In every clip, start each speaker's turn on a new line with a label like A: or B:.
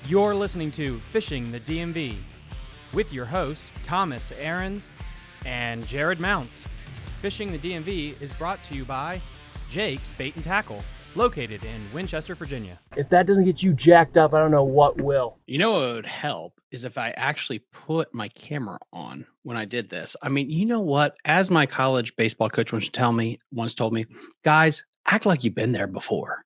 A: You're listening to Fishing the DMV with your hosts, Thomas Ahrens and Jared Mounts. Fishing the DMV is brought to you by Jake's Bait and Tackle, located in Winchester, Virginia.
B: If that doesn't get you jacked up, I don't know what will.
C: You know what would help is if I actually put my camera on when I did this. I mean, you know what? As my college baseball coach once told me, guys, act like you've been there before.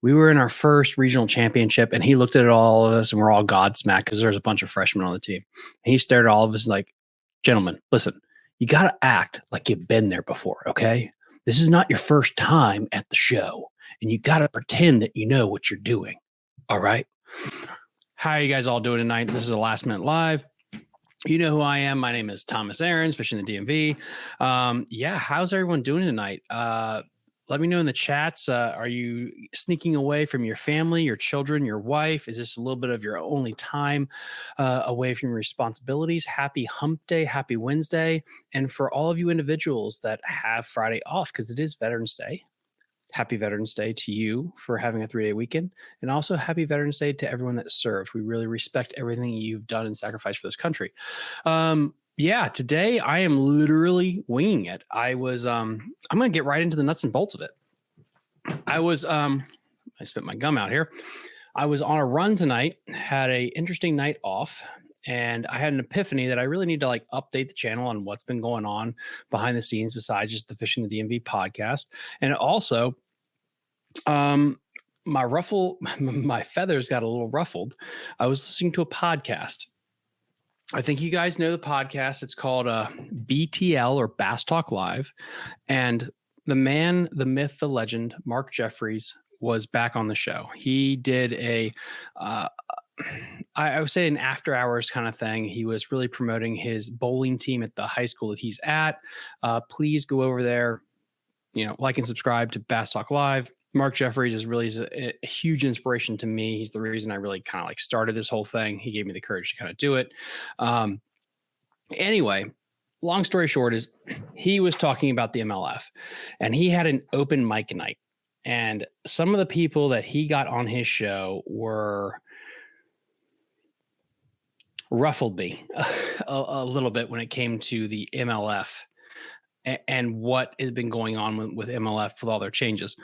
C: We were in our first regional championship, and he looked at all of us, and we're all godsmacked because there's a bunch of freshmen on the team. And he stared at all of us like, gentlemen, listen, you got to act like you've been there before, okay? This is not your first time at the show, and you got to pretend that you know what you're doing, all right? How are you guys all doing tonight? This is a Last Minute Live. You know who I am. My name is Thomas Ahrens, Fishing the DMV. How's everyone doing tonight? Let me know in the chats. Are you sneaking away from your family, your children, your wife? Is this a little bit of your only time away from your responsibilities? Happy hump day, happy Wednesday. And for all of you individuals that have Friday off, because it is Veterans Day, happy Veterans Day to you for having a 3-day weekend. And also happy Veterans Day to everyone that served. We really respect everything you've done and sacrificed for this country. Today I am literally winging it. I'm going to get right into the nuts and bolts of it. I spit my gum out here. I was on a run tonight, had a interesting night off, and I had an epiphany that I really need to update the channel on what's been going on behind the scenes besides just the Fishing the DMV podcast. And also, my feathers got a little ruffled. I was listening to a podcast. I think you guys know the podcast. It's called BTL or Bass Talk Live. And the man, the myth, the legend, Mark Jeffries was back on the show. He did I would say an after hours kind of thing. He was really promoting his bowling team at the high school that he's at. Please go over there, like and subscribe to Bass Talk Live. Mark Jeffries is really a huge inspiration to me. He's the reason I really kind of started this whole thing. He gave me the courage to kind of do it. Anyway, long story short is he was talking about the MLF, and he had an open mic night. And some of the people that he got on his show ruffled me a little bit when it came to the MLF and what has been going on with MLF with all their changes.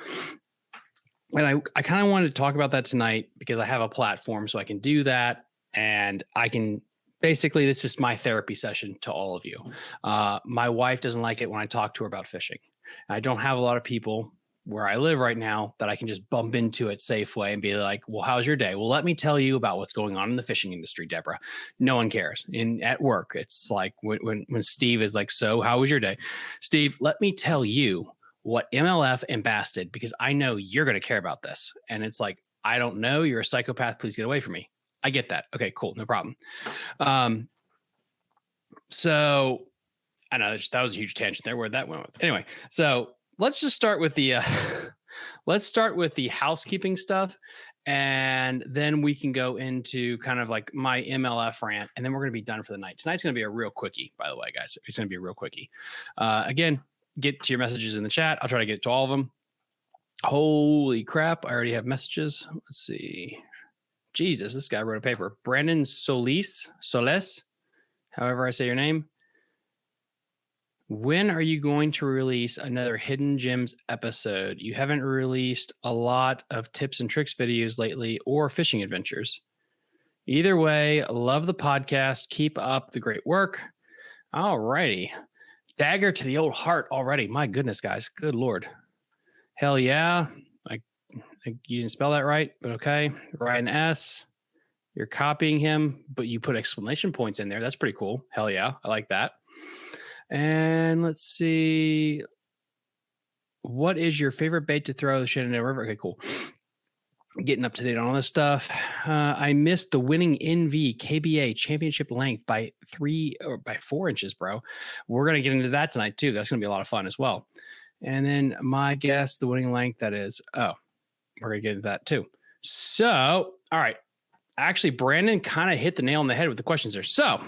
C: And I kind of wanted to talk about that tonight because I have a platform so I can do that. And I can basically, this is my therapy session to all of you. My wife doesn't like it when I talk to her about fishing. I don't have a lot of people where I live right now that I can just bump into at Safeway and be like, well, how's your day? Well, let me tell you about what's going on in the fishing industry, Deborah. No one cares. At work, it's like when Steve is like, so how was your day? Steve, let me tell you what MLF and Bass did, because I know you're going to care about this. And it's like, I don't know. You're a psychopath. Please get away from me. I get that. Okay, cool. No problem. So I know that was a huge tangent there where that went with. Anyway, so let's just start with the housekeeping stuff, and then we can go into kind of like my MLF rant, and then we're going to be done for the night. Tonight's going to be a real quickie, by the way, guys. It's going to be a real quickie. Again, get to your messages in the chat. I'll try to get to all of them. Holy crap. I already have messages. Let's see. Jesus, this guy wrote a paper. Brandon Solis, however I say your name. When are you going to release another Hidden Gems episode? You haven't released a lot of tips and tricks videos lately or fishing adventures. Either way, love the podcast. Keep up the great work. All righty. Dagger to the old heart already. My goodness, guys. Good Lord. Hell yeah. You didn't spell that right, but okay. Ryan S. You're copying him, but you put exclamation points in there. That's pretty cool. Hell yeah. I like that. And let's see. What is your favorite bait to throw the Shenandoah River? Okay, cool. Getting up to date on all this stuff. I missed the winning NV KBA championship length by 4 inches, bro. We're going to get into that tonight too. That's going to be a lot of fun as well. And then my guess, the winning length, that is, we're going to get into that too. So, all right. Actually, Brandon kind of hit the nail on the head with the questions there. So,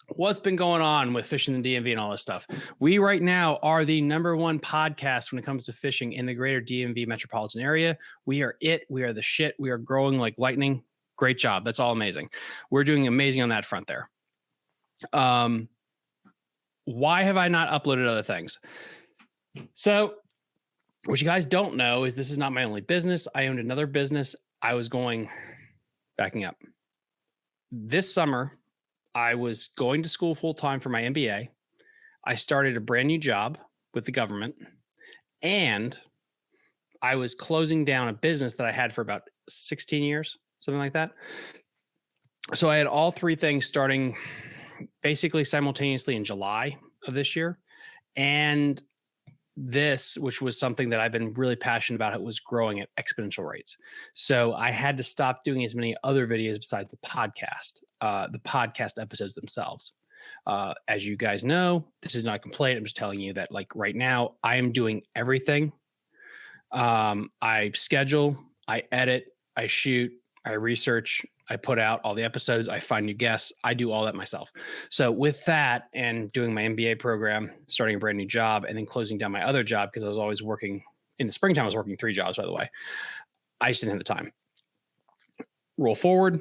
C: what's been going on with Fishing the DMV and all this stuff? We right now are the #1 podcast when it comes to fishing in the greater DMV metropolitan area. We are it. We are the shit. We are growing like lightning. Great job. That's all amazing. We're doing amazing on that front there. Why have I not uploaded other things? So what you guys don't know is this is not my only business. I owned another business. Backing up. This summer, I was going to school full-time for my MBA. I started a brand new job with the government, and I was closing down a business that I had for about 16 years, something like that. So I had all three things starting basically simultaneously in July of this year. And this, which was something that I've been really passionate about, it was growing at exponential rates. So I had to stop doing as many other videos besides the podcast episodes themselves. As you guys know, this is not a complaint. I'm just telling you that, like, right now I am doing everything. I schedule, I edit, I shoot, I research, I put out all the episodes, I find new guests, I do all that myself. So with that and doing my MBA program, starting a brand new job, and then closing down my other job, because I was always working in the springtime, I was working 3 jobs, by the way. I just didn't have the time. Roll forward.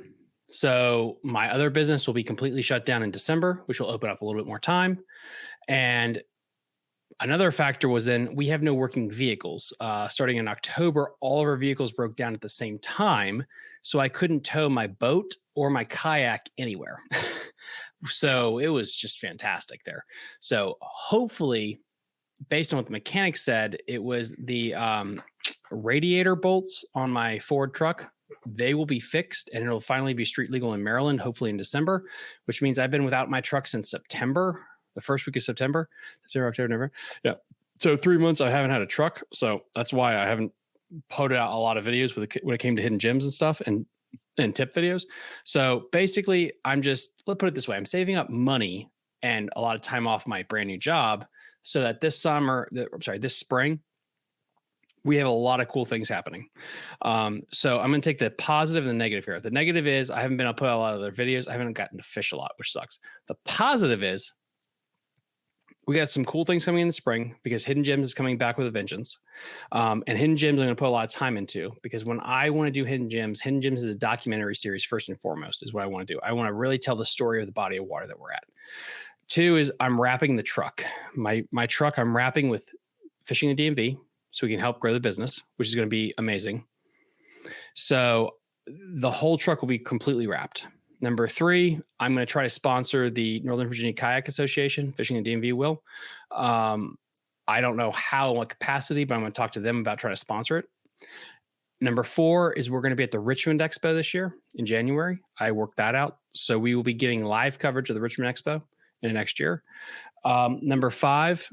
C: So my other business will be completely shut down in December, which will open up a little bit more time. And another factor was then we have no working vehicles. Starting in October, all of our vehicles broke down at the same time. So I couldn't tow my boat or my kayak anywhere. So it was just fantastic there. So hopefully, based on what the mechanic said, it was the radiator bolts on my Ford truck. They will be fixed and it'll finally be street legal in Maryland, hopefully in December, which means I've been without my truck since September. The first week of September, October, November. Yeah. So 3 months I haven't had a truck. So that's why I haven't put out a lot of videos when it came to hidden gems and stuff and tip videos. So basically let's put it this way. I'm saving up money and a lot of time off my brand new job so that this spring, we have a lot of cool things happening. So I'm going to take the positive and the negative here. The negative is I haven't been able to put out a lot of other videos. I haven't gotten to fish a lot, which sucks. The positive is we got some cool things coming in the spring because Hidden Gems is coming back with a vengeance. And Hidden Gems I'm going to put a lot of time into because when I want to do Hidden Gems is a documentary series first and foremost is what I want to do. I want to really tell the story of the body of water that we're at. 2 is I'm wrapping the truck. My truck I'm wrapping with Fishing the DMV so we can help grow the business, which is going to be amazing. So the whole truck will be completely wrapped. Number 3, I'm going to try to sponsor the Northern Virginia Kayak Association. Fishing the DMV will. I don't know how and what capacity, but I'm going to talk to them about trying to sponsor it. Number 4 is we're going to be at the Richmond Expo this year in January. I worked that out. So we will be giving live coverage of the Richmond Expo in the next year. Number 5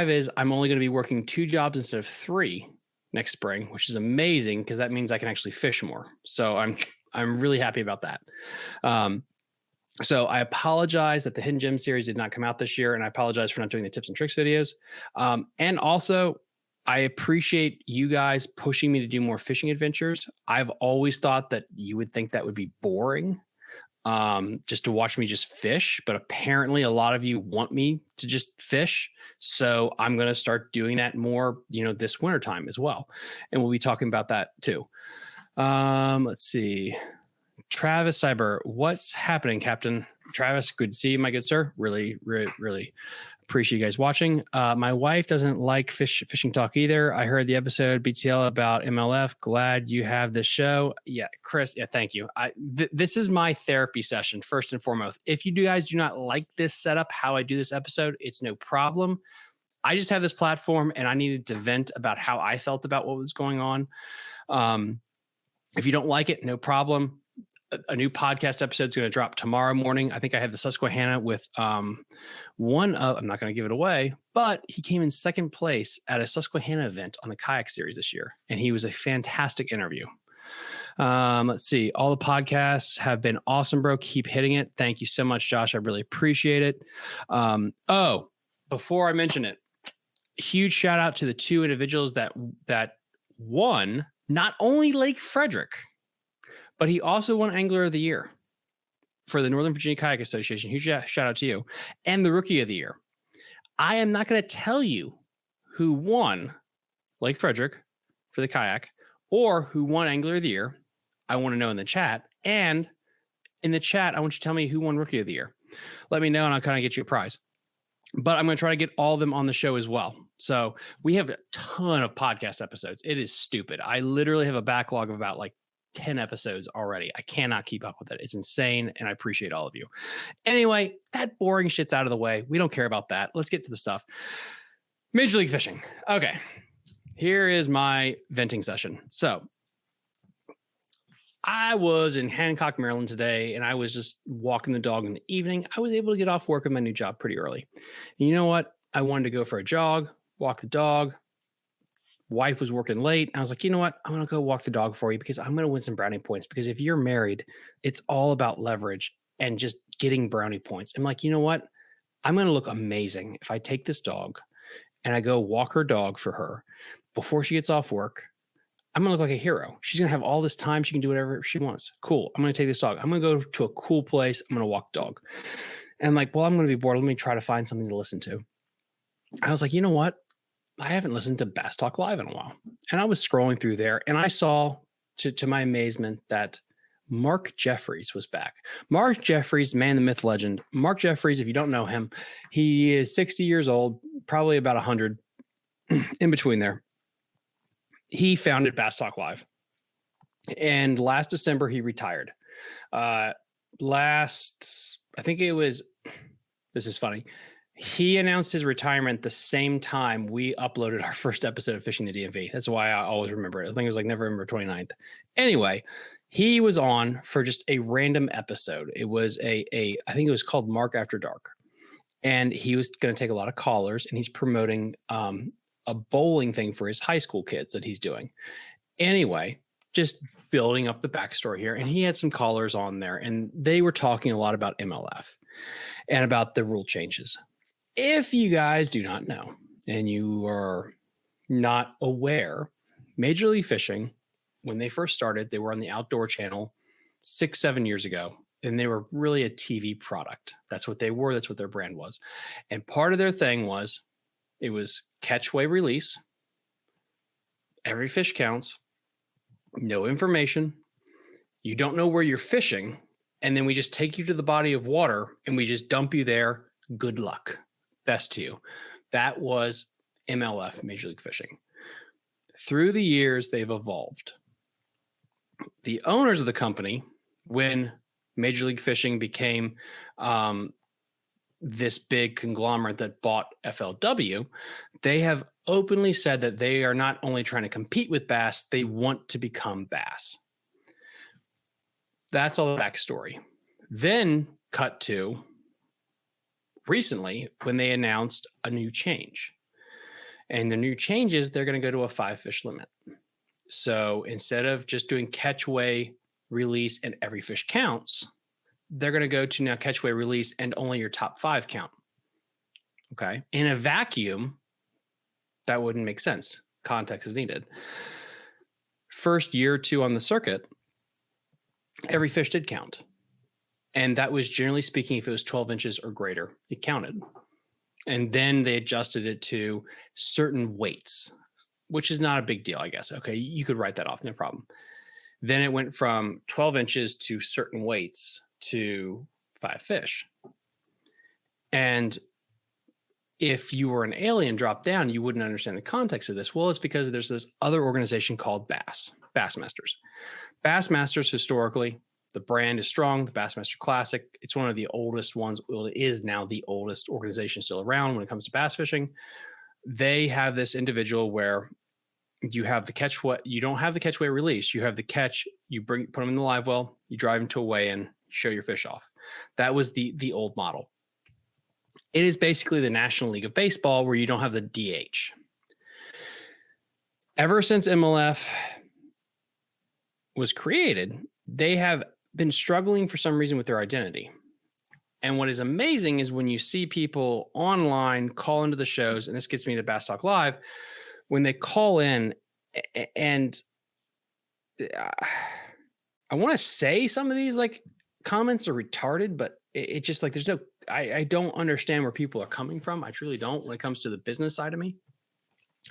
C: is I'm only going to be working 2 jobs instead of 3 next spring, which is amazing because that means I can actually fish more. So I'm really happy about that. So I apologize that the Hidden Gem series did not come out this year, and I apologize for not doing the tips and tricks videos. And also, I appreciate you guys pushing me to do more fishing adventures. I've always thought that you would think that would be boring, just to watch me just fish, but apparently a lot of you want me to just fish. So I'm going to start doing that more, this wintertime as well. And we'll be talking about that too. Let's see. Travis Cyber, what's happening, Captain? Travis, good to see you, my good sir. Really, really, really appreciate you guys watching. My wife doesn't like fishing talk either. I heard the episode BTL about MLF. Glad you have this show. Yeah, Chris. Yeah, thank you. This is my therapy session first and foremost. If you guys do not like this setup, how I do this episode, it's no problem. I just have this platform and I needed to vent about how I felt about what was going on. If you don't like it, no problem. A new podcast episode is going to drop tomorrow morning. I think I have the Susquehanna with I'm not going to give it away, but he came in second place at a Susquehanna event on the kayak series this year. And he was a fantastic interview. Let's see. All the podcasts have been awesome, bro. Keep hitting it. Thank you so much, Josh. I really appreciate it. Before I mention it, huge shout out to the 2 individuals that won not only Lake Frederick, but he also won Angler of the Year for the Northern Virginia Kayak Association. Huge shout out to you. And the Rookie of the Year. I am not going to tell you who won Lake Frederick for the kayak or who won Angler of the Year. I want to know in the chat. And in the chat, I want you to tell me who won Rookie of the Year. Let me know, and I'll kind of get you a prize. But I'm going to try to get all of them on the show as well. So we have a ton of podcast episodes. It is stupid. I literally have a backlog of about like 10 episodes already. I cannot keep up with it. It's insane, and I appreciate all of you. Anyway, that boring shit's out of the way. We don't care about that. Let's get to the stuff. Major League Fishing. Okay. Here is my venting session. So I was in Hancock, Maryland today, and I was just walking the dog in the evening. I was able to get off work at my new job pretty early. And you know what? I wanted to go for a jog, walk the dog. Wife was working late. I was like, you know what? I'm going to go walk the dog for you because I'm going to win some brownie points. Because if you're married, it's all about leverage and just getting brownie points. I'm like, you know what? I'm going to look amazing if I take this dog and I go walk her dog for her before she gets off work. I'm going to look like a hero. She's going to have all this time. She can do whatever she wants. Cool. I'm going to take this dog. I'm going to go to a cool place. I'm going to walk the dog. And I'm like, well, I'm going to be bored. Let me try to find something to listen to. I was like, you know what? I haven't listened to Bass Talk Live in a while. And I was scrolling through there and I saw, to my amazement, that Mark Jeffries was back. Mark Jeffries, man, the myth, legend. Mark Jeffries, if you don't know him, he is 60 years old, probably about 100 in between there. He founded Bass Talk Live. And last December, he retired. I think it was, this is funny. He announced his retirement the same time we uploaded our first episode of Fishing the DMV. That's why I always remember it. I think it was like November 29th. Anyway, he was on for just a random episode. It was I think it was called Mark After Dark. And he was going to take a lot of callers, and he's promoting a bowling thing for his high school kids that he's doing. Anyway, just building up the backstory here. And he had some callers on there, and they were talking a lot about MLF and about the rule changes. If you guys do not know, and you are not aware, Major League Fishing, when they first started, they were on the Outdoor Channel 6-7 years ago, and they were really a TV product. That's what they were. That's what their brand was. And part of their thing was, it was catch, weigh, release. Every fish counts. No information. You don't know where you're fishing. And then we just take you to the body of water and we just dump you there. Good luck. Best to you. That was MLF, Major League Fishing. Through the years, they've evolved. The owners of the company, when Major League Fishing became this big conglomerate that bought FLW, they have openly said that they are not only trying to compete with bass, they want to become bass. That's all the backstory. Then cut to recently when they announced a new change. And the new change is they're going to go to a 5-fish limit. So instead of just doing catch, weigh, release, and every fish counts, they're going to go to now catch, weigh, release, and only your top 5 count. Okay. In a vacuum, that wouldn't make sense. Context is needed. First year or two on the circuit, every fish did count. And that was generally speaking, if it was 12 inches or greater, it counted. And then they adjusted it to certain weights, which is not a big deal, I guess. Okay. You could write that off, no problem. Then it went from 12 inches to certain weights to 5 fish. And if you were an alien drop down, you wouldn't understand the context of this. Well, it's because there's this other organization called Bassmasters. Bassmasters, historically, the brand is strong, the Bassmaster Classic. It's one of the oldest ones. Well, it is now the oldest organization still around when it comes to bass fishing. They have this individual where you have the catch, you don't have the catch, weigh, release. You have the catch, you put them in the live well, you drive them to a weigh-in, show your fish off. That was the old model. It is basically the National League of Baseball where you don't have the DH. Ever since MLF was created, they have been struggling for some reason with their identity. And what is amazing is when you see people online call into the shows, and this gets me to Bass Talk Live, when they call in and I want to say some of these like comments are retarded, but it just like, there's no, I don't understand where people are coming from. I truly don't when it comes to the business side of me.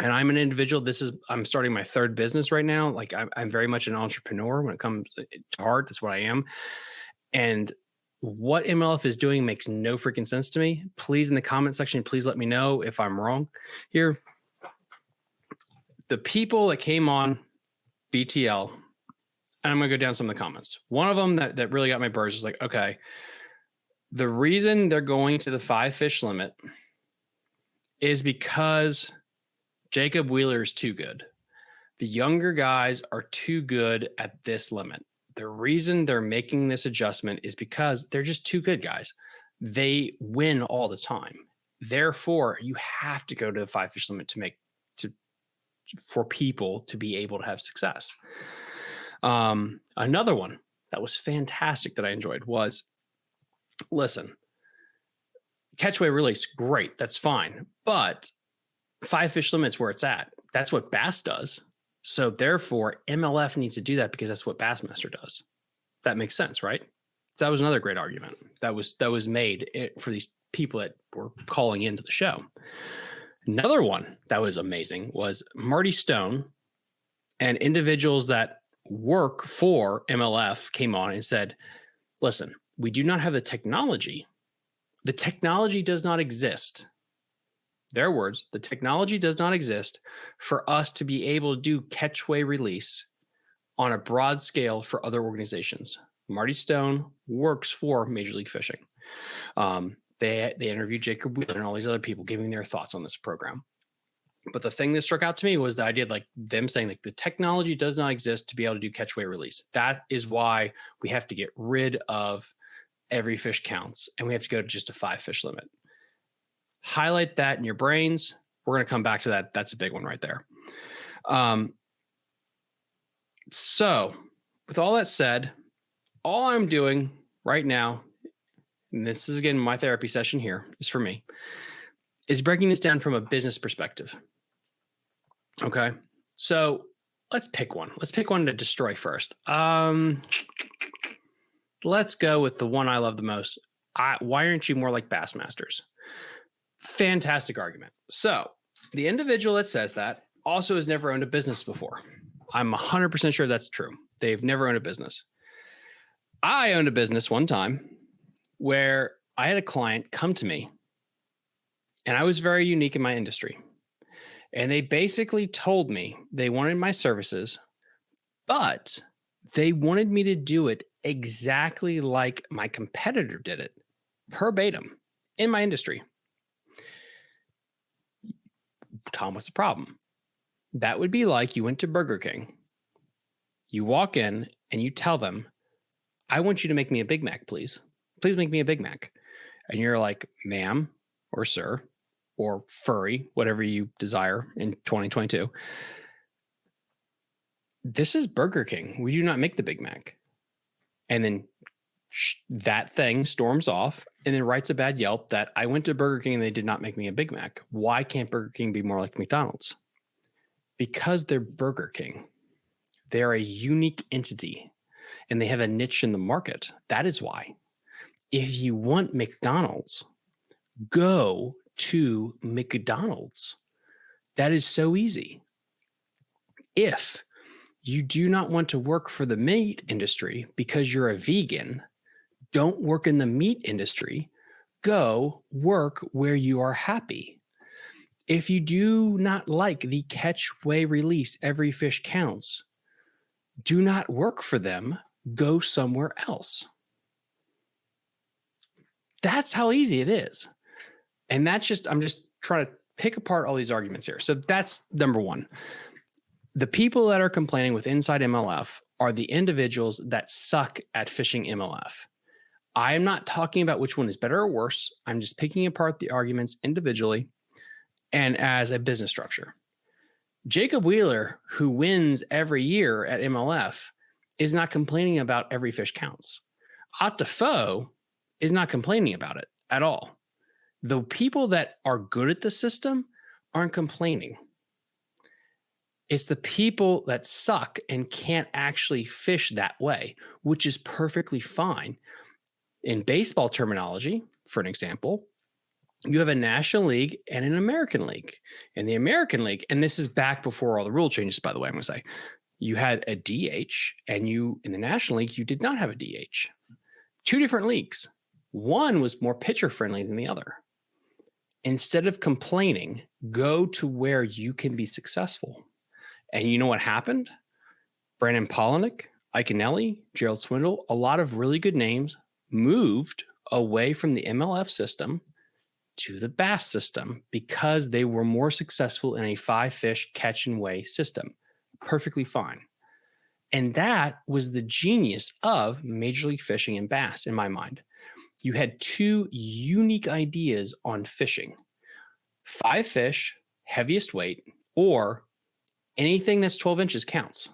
C: And I'm an individual. I'm starting my third business right now. Like I'm very much an entrepreneur when it comes to heart. That's what I am. And what MLF is doing makes no freaking sense to me. Please, in the comment section, please let me know if I'm wrong here. The people that came on BTL, and I'm going to go down some of the comments. One of them that really got my birds was like, okay, the reason they're going to the 5 fish limit is because Jacob Wheeler is too good. The younger guys are too good at this limit. The reason they're making this adjustment is because they're just too good, guys. They win all the time. Therefore, you have to go to the 5 fish limit for people to be able to have success. Another one that was fantastic that I enjoyed was, listen, catch, weigh, release, great, that's fine, but 5 fish limit's where it's at. That's what Bass does. So therefore, MLF needs to do that because that's what Bassmaster does. That makes sense, right? So that was another great argument that was made for these people that were calling into the show. Another one that was amazing was Marty Stone and individuals that work for MLF came on and said, listen, we do not have the technology. The technology does not exist. Their words, the technology does not exist for us to be able to do catch, weigh, release on a broad scale for other organizations. Marty Stone works for Major League Fishing. They interviewed Jacob Wheeler and all these other people giving their thoughts on this program. But the thing that struck out to me was the idea of like them saying like the technology does not exist to be able to do catch, weigh, release. That is why we have to get rid of every fish counts and we have to go to just a 5 fish limit. Highlight that in your brains. We're going to come back to that. That's a big one right there. So with all that said, all I'm doing right now, and this is again, my therapy session here is for me, is breaking this down from a business perspective. Okay. So let's pick one. Let's pick one to destroy first. Let's go with the one I love the most. Why aren't you more like Bassmasters? Fantastic argument. So the individual that says that also has never owned a business before. I'm 100% sure that's true. They've never owned a business. I owned a business one time where I had a client come to me and I was very unique in my industry. And they basically told me they wanted my services, but they wanted me to do it exactly like my competitor did it, verbatim, in my industry. Tom, what's the problem? That would be like you went to Burger King. You walk in and you tell them, I want you to make me a Big Mac, please. Please make me a Big Mac. And you're like, ma'am or sir or furry, whatever you desire in 2022. This is Burger King. We do not make the Big Mac. And then that thing storms off and then writes a bad Yelp that I went to Burger King and they did not make me a Big Mac. Why can't Burger King be more like McDonald's? Because they're Burger King. They're a unique entity and they have a niche in the market. That is why. If you want McDonald's, go to McDonald's. That is so easy. If you do not want to work for the meat industry because you're a vegan, don't work in the meat industry. Go work where you are happy. If you do not like the catch, weigh, release, every fish counts, do not work for them. Go somewhere else. That's how easy it is. And I'm just trying to pick apart all these arguments here. So that's number one. The people that are complaining with Inside MLF are the individuals that suck at fishing MLF. I am not talking about which one is better or worse. I'm just picking apart the arguments individually and as a business structure. Jacob Wheeler, who wins every year at MLF, is not complaining about every fish counts. Ott Defoe is not complaining about it at all. The people that are good at the system aren't complaining. It's the people that suck and can't actually fish that way, which is perfectly fine. In baseball terminology, for an example, you have a National League and an American League. In the American League, and this is back before all the rule changes, by the way, I'm going to say, you had a DH, and in the National League, you did not have a DH. Two different leagues. One was more pitcher friendly than the other. Instead of complaining, go to where you can be successful. And you know what happened? Brandon Polinick, Ike Anelli, Gerald Swindle, a lot of really good names moved away from the MLF system to the bass system because they were more successful in a 5-fish catch and weigh system. Perfectly fine. And that was the genius of Major League Fishing and bass, in my mind. You had two unique ideas on fishing: 5 fish, heaviest weight, or anything that's 12 inches counts.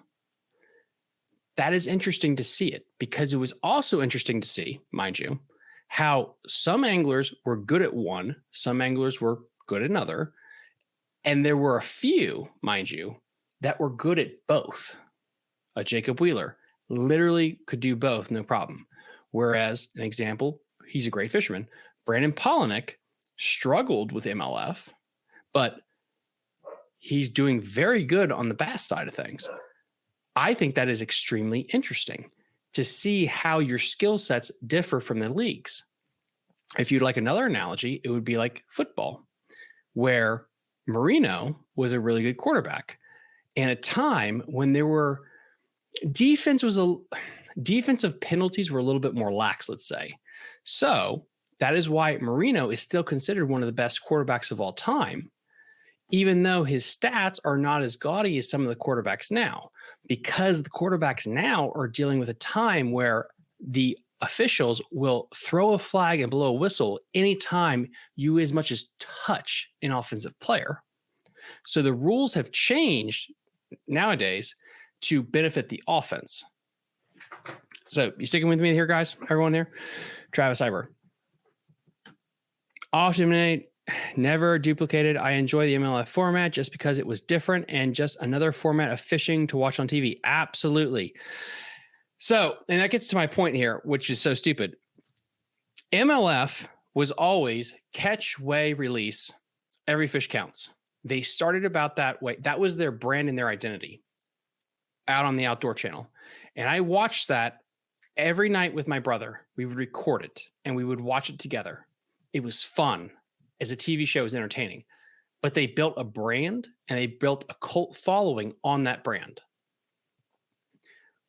C: That is interesting to see it, because it was also interesting to see, mind you, how some anglers were good at one, some anglers were good at another, and there were a few, mind you, that were good at both. A Jacob Wheeler literally could do both, no problem. Whereas, an example, he's a great fisherman, Brandon Polinick struggled with MLF, but he's doing very good on the bass side of things. I think that is extremely interesting to see how your skill sets differ from the leagues. If you'd like another analogy, it would be like football, where Marino was a really good quarterback in a time when there were defensive penalties were a little bit more lax, let's say. So that is why Marino is still considered one of the best quarterbacks of all time, even though his stats are not as gaudy as some of the quarterbacks now, because the quarterbacks now are dealing with a time where the officials will throw a flag and blow a whistle anytime you as much as touch an offensive player. So the rules have changed nowadays to benefit the offense. So you sticking with me here, guys? Everyone there? Travis Iber. Often never duplicated. I enjoy the MLF format just because it was different and just another format of fishing to watch on TV. Absolutely. So, and that gets to my point here, which is so stupid. MLF was always catch, weigh, release. Every fish counts. They started about that way. That was their brand and their identity out on the Outdoor Channel. And I watched that every night with my brother. We would record it and we would watch it together. It was fun. As a TV show, it was entertaining. But they built a brand and they built a cult following on that brand.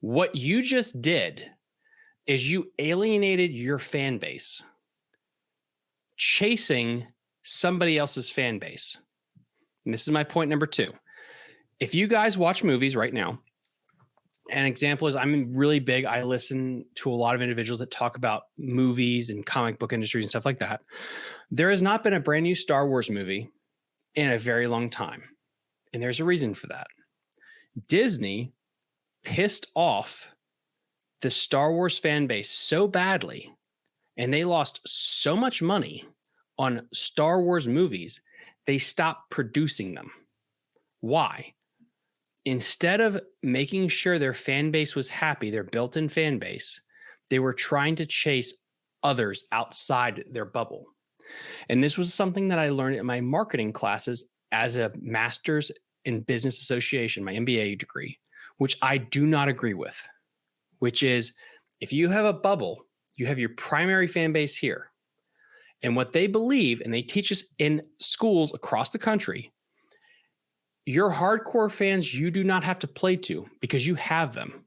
C: What you just did is you alienated your fan base, chasing somebody else's fan base. And this is my point number 2. If you guys watch movies right now, an example is I'm really big. I listen to a lot of individuals that talk about movies and comic book industries and stuff like that. There has not been a brand new Star Wars movie in a very long time. And there's a reason for that. Disney pissed off the Star Wars fan base so badly, and they lost so much money on Star Wars movies, they stopped producing them. Why? Instead of making sure their fan base was happy, their built-in fan base, they were trying to chase others outside their bubble. And this was something that I learned in my marketing classes as a master's in business association, my MBA degree, which I do not agree with, which is if you have a bubble, you have your primary fan base here. And what they believe, and they teach us in schools across the country, your hardcore fans, you do not have to play to because you have them.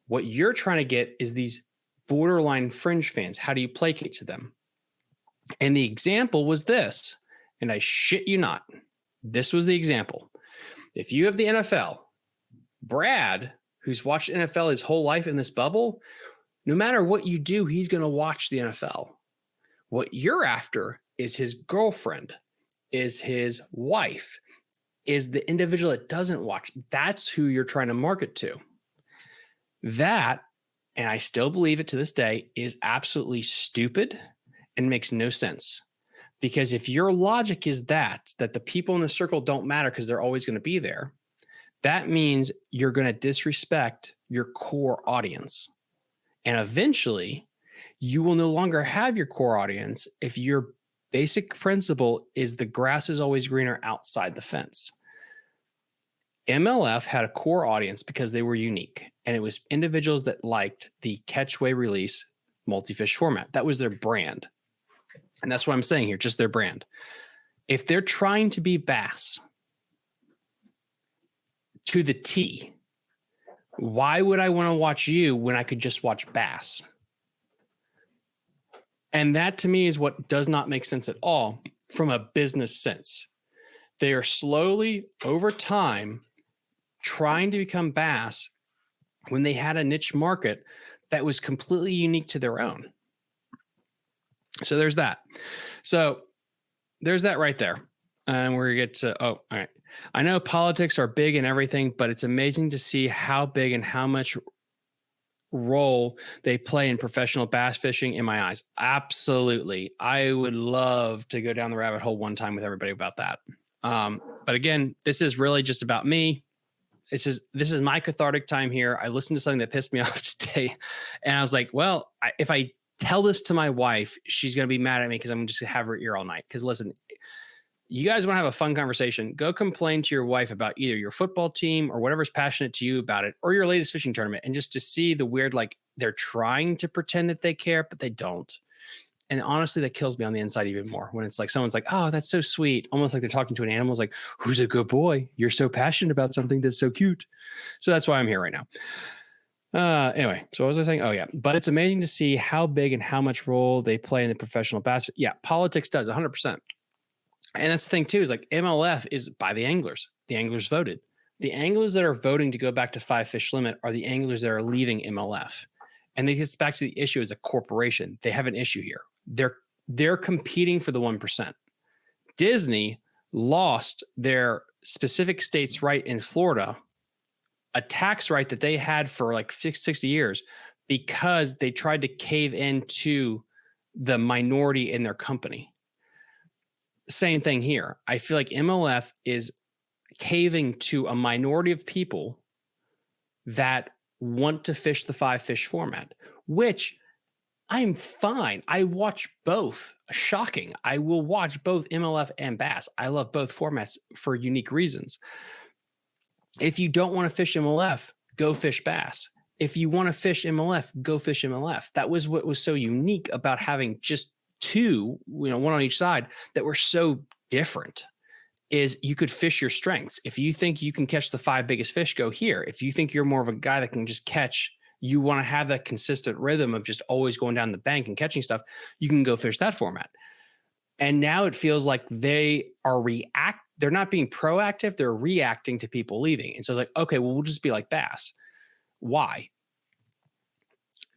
C: What you're trying to get is these borderline fringe fans. How do you placate to them? And the example was this, and I shit you not. This was the example. If you have the NFL, Brad, who's watched NFL his whole life in this bubble, no matter what you do, he's going to watch the NFL. What you're after is his girlfriend, is his wife, is the individual that doesn't watch. That's who you're trying to market to. That, and I still believe it to this day, is absolutely stupid and makes no sense. Because if your logic is that the people in the circle don't matter because they're always going to be there, that means you're going to disrespect your core audience. And eventually, you will no longer have your core audience if you're basic principle is the grass is always greener outside the fence. MLF had a core audience because they were unique, and it was individuals that liked the catch, weigh, release multi-fish format. That was their brand. And that's what I'm saying here, just their brand. If they're trying to be bass to the T, why would I want to watch you when I could just watch bass? And that to me is what does not make sense at all from a business sense. They are slowly over time trying to become bass when they had a niche market that was completely unique to their own. So there's that. So there's that right there. And we're going to get to, all right. I know politics are big and everything, but it's amazing to see how big and how much role they play in professional bass fishing in my eyes. Absolutely. I would love to go down the rabbit hole one time with everybody about that. But again, this is really just about me. This is my cathartic time here. I listened to something that pissed me off today, and I was like, well, if I tell this to my wife, she's going to be mad at me because I'm just going to have her ear all night. Because listen, you guys want to have a fun conversation, go complain to your wife about either your football team or whatever's passionate to you about it, or your latest fishing tournament, and just to see the weird, like they're trying to pretend that they care, but they don't. And honestly, that kills me on the inside even more when it's like someone's like, oh, that's so sweet. Almost like they're talking to an animal. It's like, who's a good boy? You're so passionate about something that's so cute. So that's why I'm here right now. Anyway, so what was I saying? Oh, yeah. But it's amazing to see how big and how much role they play in the professional bass. Yeah, politics does 100%. And that's the thing, too, is like MLF is by the anglers. The anglers voted. The anglers that are voting to go back to 5 fish limit are the anglers that are leaving MLF. And it gets back to the issue as a corporation. They have an issue here. They're competing for the 1%. Disney lost their specific states right in Florida, a tax right that they had for like 60 years, because they tried to cave into the minority in their company. Same thing here. I feel like MLF is caving to a minority of people that want to fish the 5 fish format, which I'm fine. I watch both. Shocking. I will watch both MLF and bass. I love both formats for unique reasons. If you don't want to fish MLF, go fish bass. If you want to fish MLF, go fish MLF. That was what was so unique about having just two, one on each side that were so different, is you could fish your strengths. If you think you can catch the 5 biggest fish, go here. If you think you're more of a guy that can just catch, you want to have that consistent rhythm of just always going down the bank and catching stuff, you can go fish that format. And now it feels like they are they're not being proactive, they're reacting to people leaving. And so it's like, okay, well, we'll just be like bass. Why?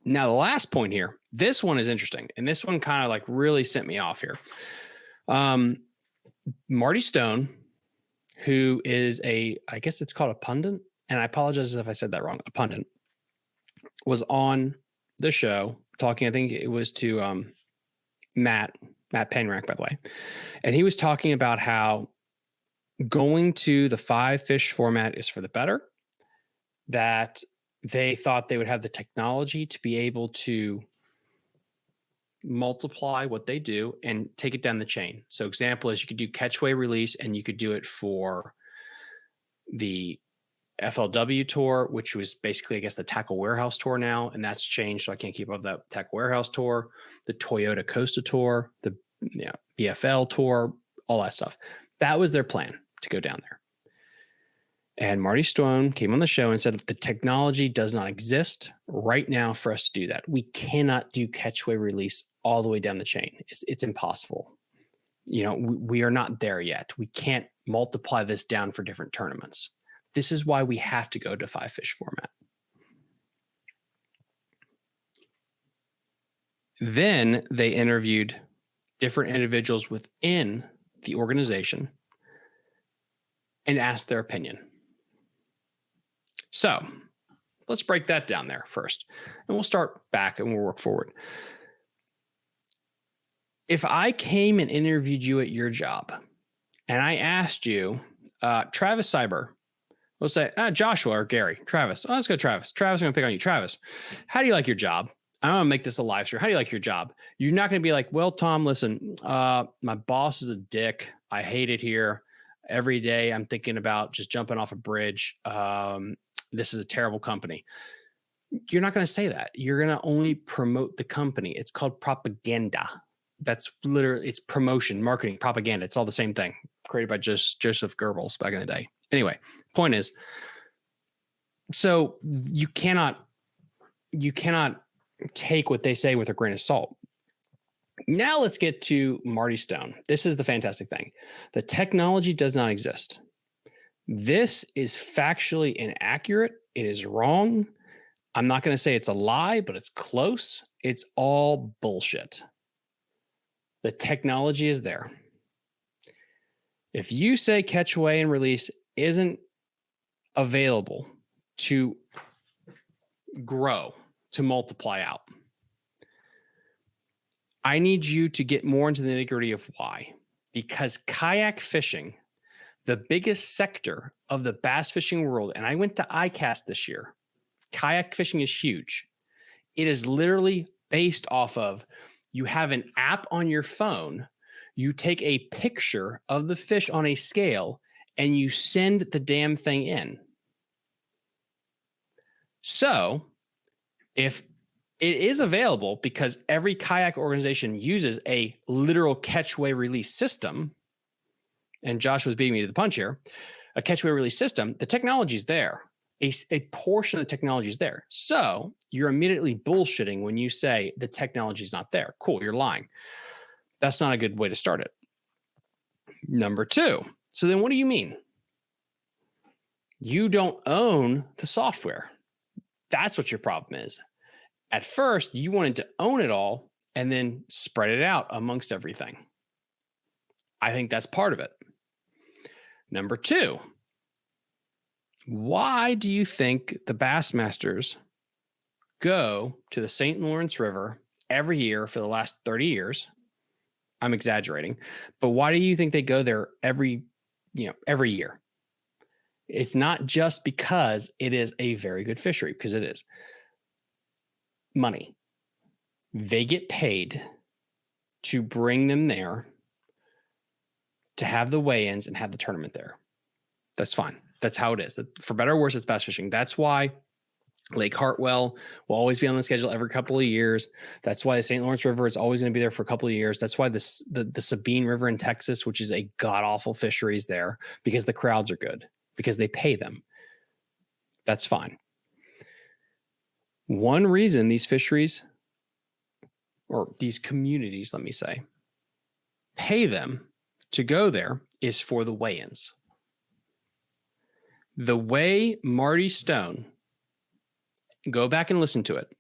C: Now, the last point here, this one is interesting. And this one kind of like really sent me off here. Marty Stone, who is I guess it's called a pundit, and I apologize if I said that wrong, a pundit, was on the show talking, I think it was to Matt Penrack, by the way. And he was talking about how going to the 5 fish format is for the better, that they thought they would have the technology to be able to multiply what they do and take it down the chain. So example is you could do catch, weigh, release, and you could do it for the FLW tour, which was basically, I guess, the Tackle Warehouse tour now, and that's changed, so I can't keep up with that Tackle Warehouse tour, the Toyota Costa tour, the BFL tour, all that stuff. That was their plan to go down there. And Marty Stone came on the show and said that the technology does not exist right now for us to do that. We cannot do catch, weigh, release all the way down the chain. It's impossible. We are not there yet. We can't multiply this down for different tournaments. This is why we have to go to 5 fish format. Then they interviewed different individuals within the organization and asked their opinion. So let's break that down there first, and we'll start back and we'll work forward. If I came and interviewed you at your job and I asked you, Travis Cyber, we'll say Joshua or Gary, Travis. Oh, let's go Travis. Travis, I'm going to pick on you. Travis, how do you like your job? I'm going to make this a live stream. How do you like your job? You're not going to be like, well, Tom, listen, my boss is a dick. I hate it here. Every day I'm thinking about just jumping off a bridge. This is a terrible company. You're not going to say that. You're going to only promote the company. It's called propaganda. That's literally, it's promotion, marketing, propaganda. It's all the same thing, created by Joseph Goebbels back in the day. Anyway, point is, so you cannot take what they say with a grain of salt. Now let's get to Marty Stone. This is the fantastic thing. The technology does not exist. This is factually inaccurate. It is wrong. I'm not going to say it's a lie, but it's close. It's all bullshit. The technology is there. If you say catch, weigh, and release isn't available to grow, to multiply out, I need you to get more into the nitty-gritty of why. Because kayak fishing, the biggest sector of the bass fishing world, and I went to ICAST this year, kayak fishing is huge. It is literally based off of, you have an app on your phone, you take a picture of the fish on a scale, and you send the damn thing in. So if it is available, because every kayak organization uses a literal catch, weigh, release system, and Josh was beating me to the punch here, a catch, weigh, release system, the technology is there. A portion of the technology is there. So you're immediately bullshitting when you say the technology is not there. Cool, you're lying. That's not a good way to start it. Number two, so then what do you mean? You don't own the software. That's what your problem is. At first, you wanted to own it all and then spread it out amongst everything. I think that's part of it. Number two, why do you think the Bassmasters go to the St. Lawrence River every year for the last 30 years? I'm exaggerating, but why do you think they go there every year? It's not just because it is a very good fishery, because it is. Money. They get paid to bring them there, to have the weigh-ins and have the tournament there. That's fine. That's how it is. For better or worse, it's bass fishing. That's why Lake Hartwell will always be on the schedule every couple of years. That's why the St. Lawrence River is always going to be there for a couple of years. That's why the Sabine River in Texas, which is a god-awful fishery, is there, because the crowds are good, because they pay them. That's fine. One reason these fisheries, or these communities, let me say, pay them to go there is for the weigh-ins. The way Marty Stone, go back and listen to it,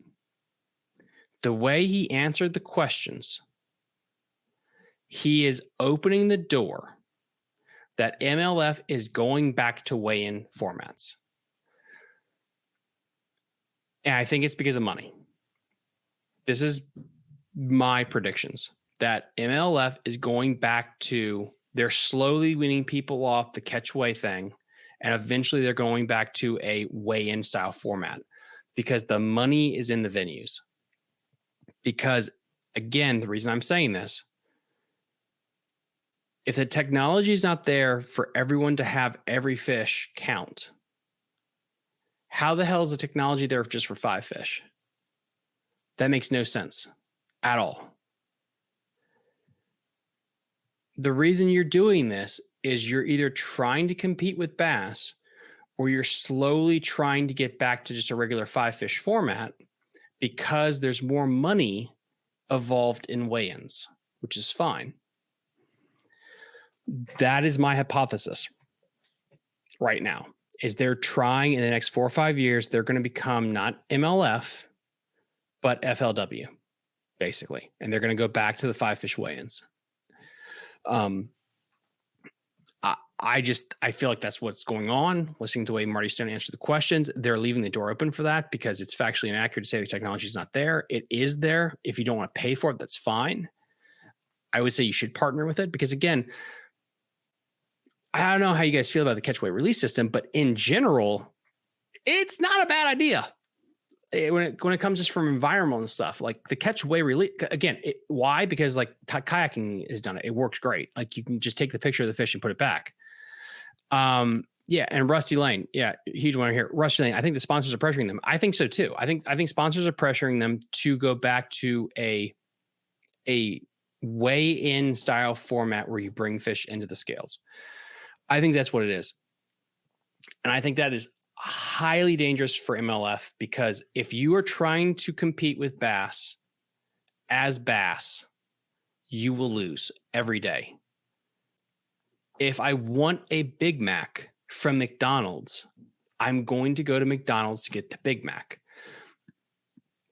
C: the way he answered the questions, he is opening the door that MLF is going back to weigh-in formats. And I think it's because of money. This is my predictions, that MLF is going back to, they're slowly weaning people off the catch weigh thing, and eventually they're going back to a weigh-in style format, because the money is in the venues. Because again, the reason I'm saying this, if the technology is not there for everyone to have every fish count, how the hell is the technology there just for 5 fish? That makes no sense at all. The reason you're doing this is you're either trying to compete with bass, or you're slowly trying to get back to just a regular 5 fish format, because there's more money involved in weigh-ins, which is fine. That is my hypothesis right now, is they're trying in the next 4 or 5 years, they're going to become not MLF, but FLW, basically. And they're going to go back to the 5 fish weigh-ins. I feel like that's what's going on. Listening to the way Marty Stone answered the questions, they're leaving the door open for that, because it's factually inaccurate to say the technology is not there. It is there. If you don't want to pay for it, that's fine. I would say you should partner with it, because again, I don't know how you guys feel about the catch, weigh, release system, but in general, it's not a bad idea. when it comes just from environmental and stuff, like the catch weigh release again, why? Because like kayaking has done it. It works great. Like you can just take the picture of the fish and put it back. Yeah. And Rusty Lane. Yeah. Huge one here. Rusty Lane. I think the sponsors are pressuring them. I think so too. I think sponsors are pressuring them to go back to a weigh-in style format where you bring fish into the scales. I think that's what it is. And I think that is highly dangerous for MLF, because if you are trying to compete with bass as bass, you will lose every day. If I want a Big Mac from McDonald's, I'm going to go to McDonald's to get the Big Mac.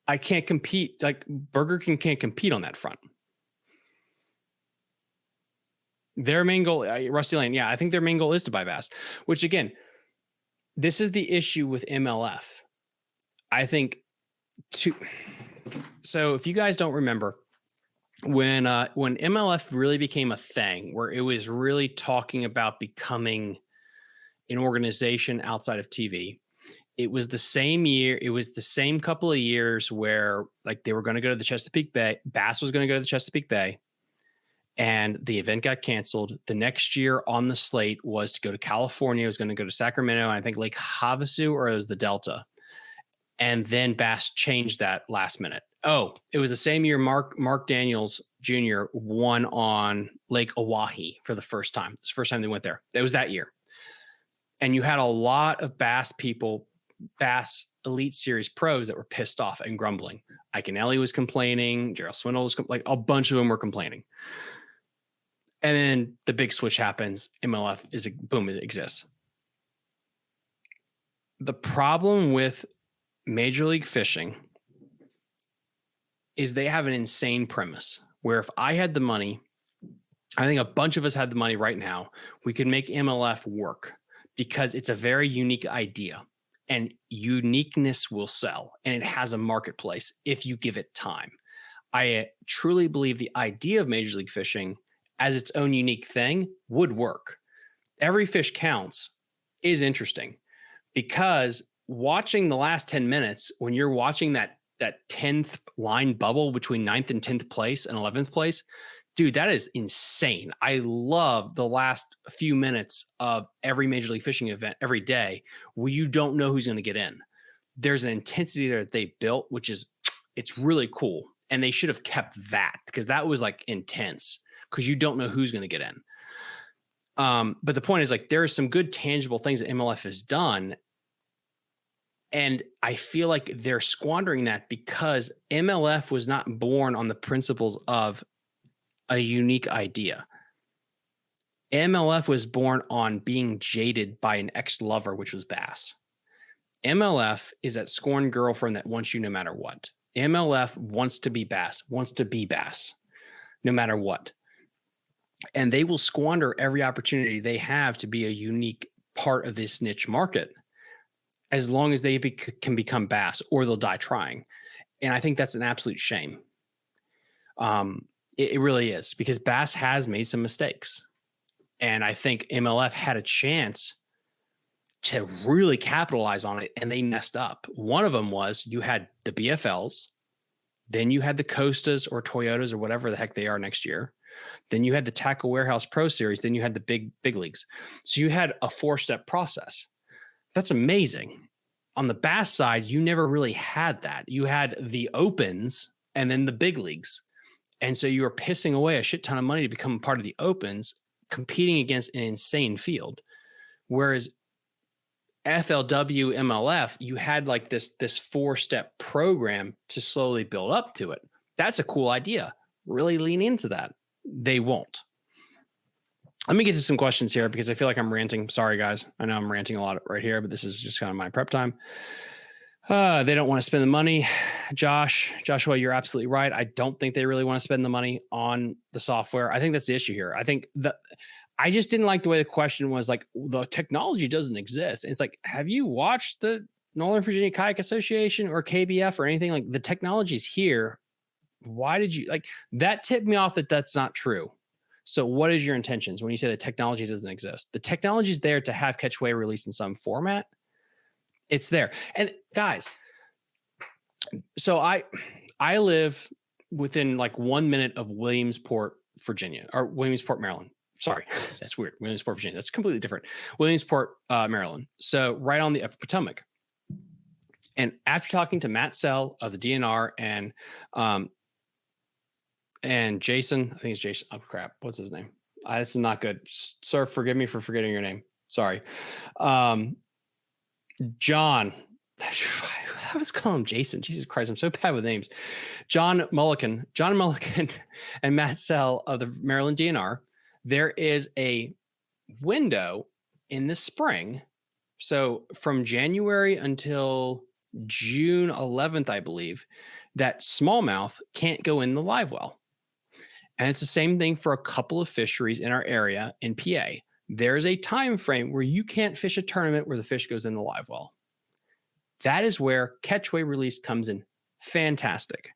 C: I can't compete, like Burger King can't compete on that front. Their main goal, Rusty Lane, yeah, I think their main goal is to buy bass, which again, this is the issue with MLF. I think so if you guys don't remember, when MLF really became a thing, where it was really talking about becoming an organization outside of TV, it was the same year, it was the same couple of years where like they were going to go to the Chesapeake Bay, Bass was going to go to the Chesapeake Bay, and the event got canceled. The next year on the slate was to go to California. It was going to go to Sacramento, and I think Lake Havasu, or it was the Delta. And then Bass changed that last minute. Oh, it was the same year Mark Daniels Jr. won on Lake Oahe for the first time. It's the first time they went there. It was that year. And you had a lot of Bass people, Bass Elite Series pros that were pissed off and grumbling. Iaconelli was complaining. Gerald Swindle was like a bunch of them were complaining. And then the big switch happens. MLF boom, it exists. The problem with Major League Fishing is they have an insane premise where if I had the money, I think a bunch of us had the money right now, we could make MLF work because it's a very unique idea, and uniqueness will sell, and it has a marketplace if you give it time. I truly believe the idea of Major League Fishing as its own unique thing would work. Every fish counts is interesting, because watching the last 10 minutes, when you're watching that 10th line bubble between 9th and 10th place and 11th place, dude, that is insane. I love the last few minutes of every Major League Fishing event every day where you don't know who's going to get in. There's an intensity there that they built, which is, it's really cool. And they should have kept that, because that was like intense, because you don't know who's going to get in. But the point is, like, there are some good tangible things that MLF has done. And I feel like they're squandering that because MLF was not born on the principles of a unique idea. MLF was born on being jaded by an ex-lover, which was bass. MLF is that scorned girlfriend that wants you no matter what. MLF wants to be bass, no matter what. And they will squander every opportunity they have to be a unique part of this niche market, as long as they can become bass, or they'll die trying. And I think that's an absolute shame. It really is, because bass has made some mistakes. And I think MLF had a chance to really capitalize on it, and they messed up. One of them was you had the BFLs, then you had the Costas or Toyotas or whatever the heck they are next year. Then you had the Tackle Warehouse Pro Series. Then you had the big leagues. So you had a 4-step process. That's amazing. On the bass side, you never really had that. You had the opens and then the big leagues. And so you were pissing away a shit ton of money to become part of the opens, competing against an insane field. Whereas FLW MLF, you had like this 4-step program to slowly build up to it. That's a cool idea. Really lean into that. They won't. Let me get to some questions here, because I feel like I'm ranting. Sorry, guys. I know I'm ranting a lot right here, but this is just kind of my prep time. They don't want to spend the money. Joshua, you're absolutely right. I don't think they really want to spend the money on the software. I think that's the issue here. I think I just didn't like the way the question was like, the technology doesn't exist. It's like, have you watched the Northern Virginia Kayak Association or KBF or anything? Like, the technology's here. Why did you like that? Tipped me off that that's not true. So what is your intentions when you say the technology doesn't exist? The technology is there to have catch weigh released in some format. It's there. And guys, So I live within like 1 minute of Williamsport, Virginia, or Williamsport, Maryland. Sorry, that's weird. Williamsport, Virginia. That's completely different. Williamsport, Maryland. So right on the Upper Potomac. And after talking to Matt Sell of the DNR and Jason, I think it's Jason. Oh crap, what's his name? This is not good, sir. Forgive me for forgetting your name. Sorry, John. I was calling him Jason. Jesus Christ, I'm so bad with names. John Mulliken, and Matt Sell of the Maryland DNR. There is a window in the spring, so from January until June 11th, I believe, that smallmouth can't go in the live well. And it's the same thing for a couple of fisheries in our area in PA. There's a time frame where you can't fish a tournament where the fish goes in the live well. That is where catch, weigh, release comes in fantastic.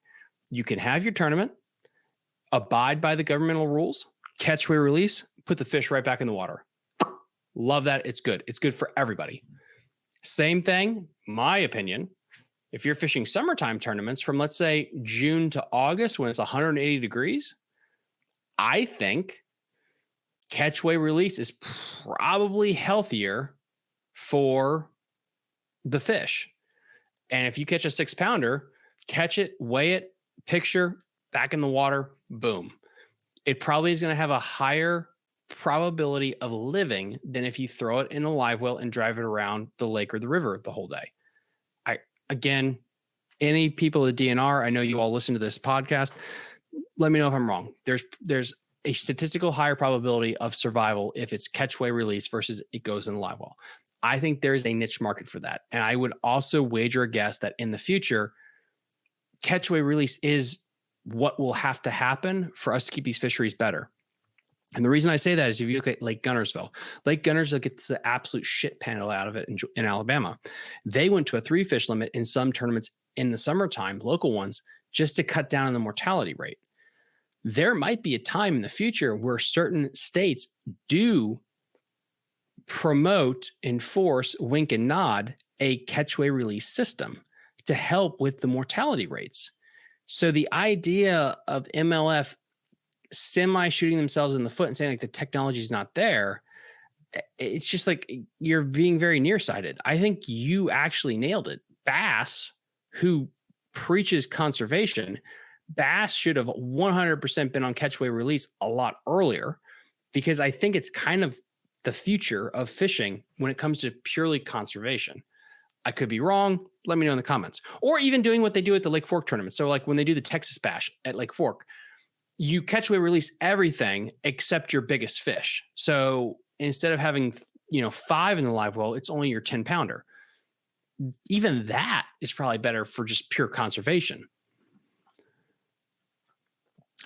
C: You can have your tournament, abide by the governmental rules, catch, weigh, release, put the fish right back in the water. Love that. It's good. It's good for everybody. Same thing, my opinion, if you're fishing summertime tournaments from, let's say, June to August when it's 180 degrees, I think catch, weigh, release is probably healthier for the fish. And if you catch a 6-pounder, catch it, weigh it, picture, back in the water, boom. It probably is going to have a higher probability of living than if you throw it in a live well and drive it around the lake or the river the whole day. Again, any people at DNR, I know you all listen to this podcast. Let me know if I'm wrong. There's a statistical higher probability of survival if it's catch, weigh, release versus it goes in the live well. I think there's a niche market for that. And I would also wager a guess that in the future, catch, weigh, release is what will have to happen for us to keep these fisheries better. And the reason I say that is if you look at Lake Gunnersville gets the absolute shit panel out of it in Alabama. They went to a 3-fish limit in some tournaments in the summertime, local ones, just to cut down on the mortality rate. There might be a time in the future where certain states do promote, enforce, wink and nod a catch, weigh, release system to help with the mortality rates. So the idea of MLF semi-shooting themselves in the foot and saying like the technology is not there, it's just like you're being very nearsighted. I think you actually nailed it. Bass, who preaches conservation, Bass should have 100% been on catch, weigh, release a lot earlier, because I think it's kind of the future of fishing when it comes to purely conservation. I could be wrong. Let me know in the comments. Or even doing what they do at the Lake Fork tournament. So like when they do the Texas Bash at Lake Fork, you catch, weigh, release everything except your biggest fish. So instead of having 5 in the live well, it's only your 10-pounder. Even that is probably better for just pure conservation.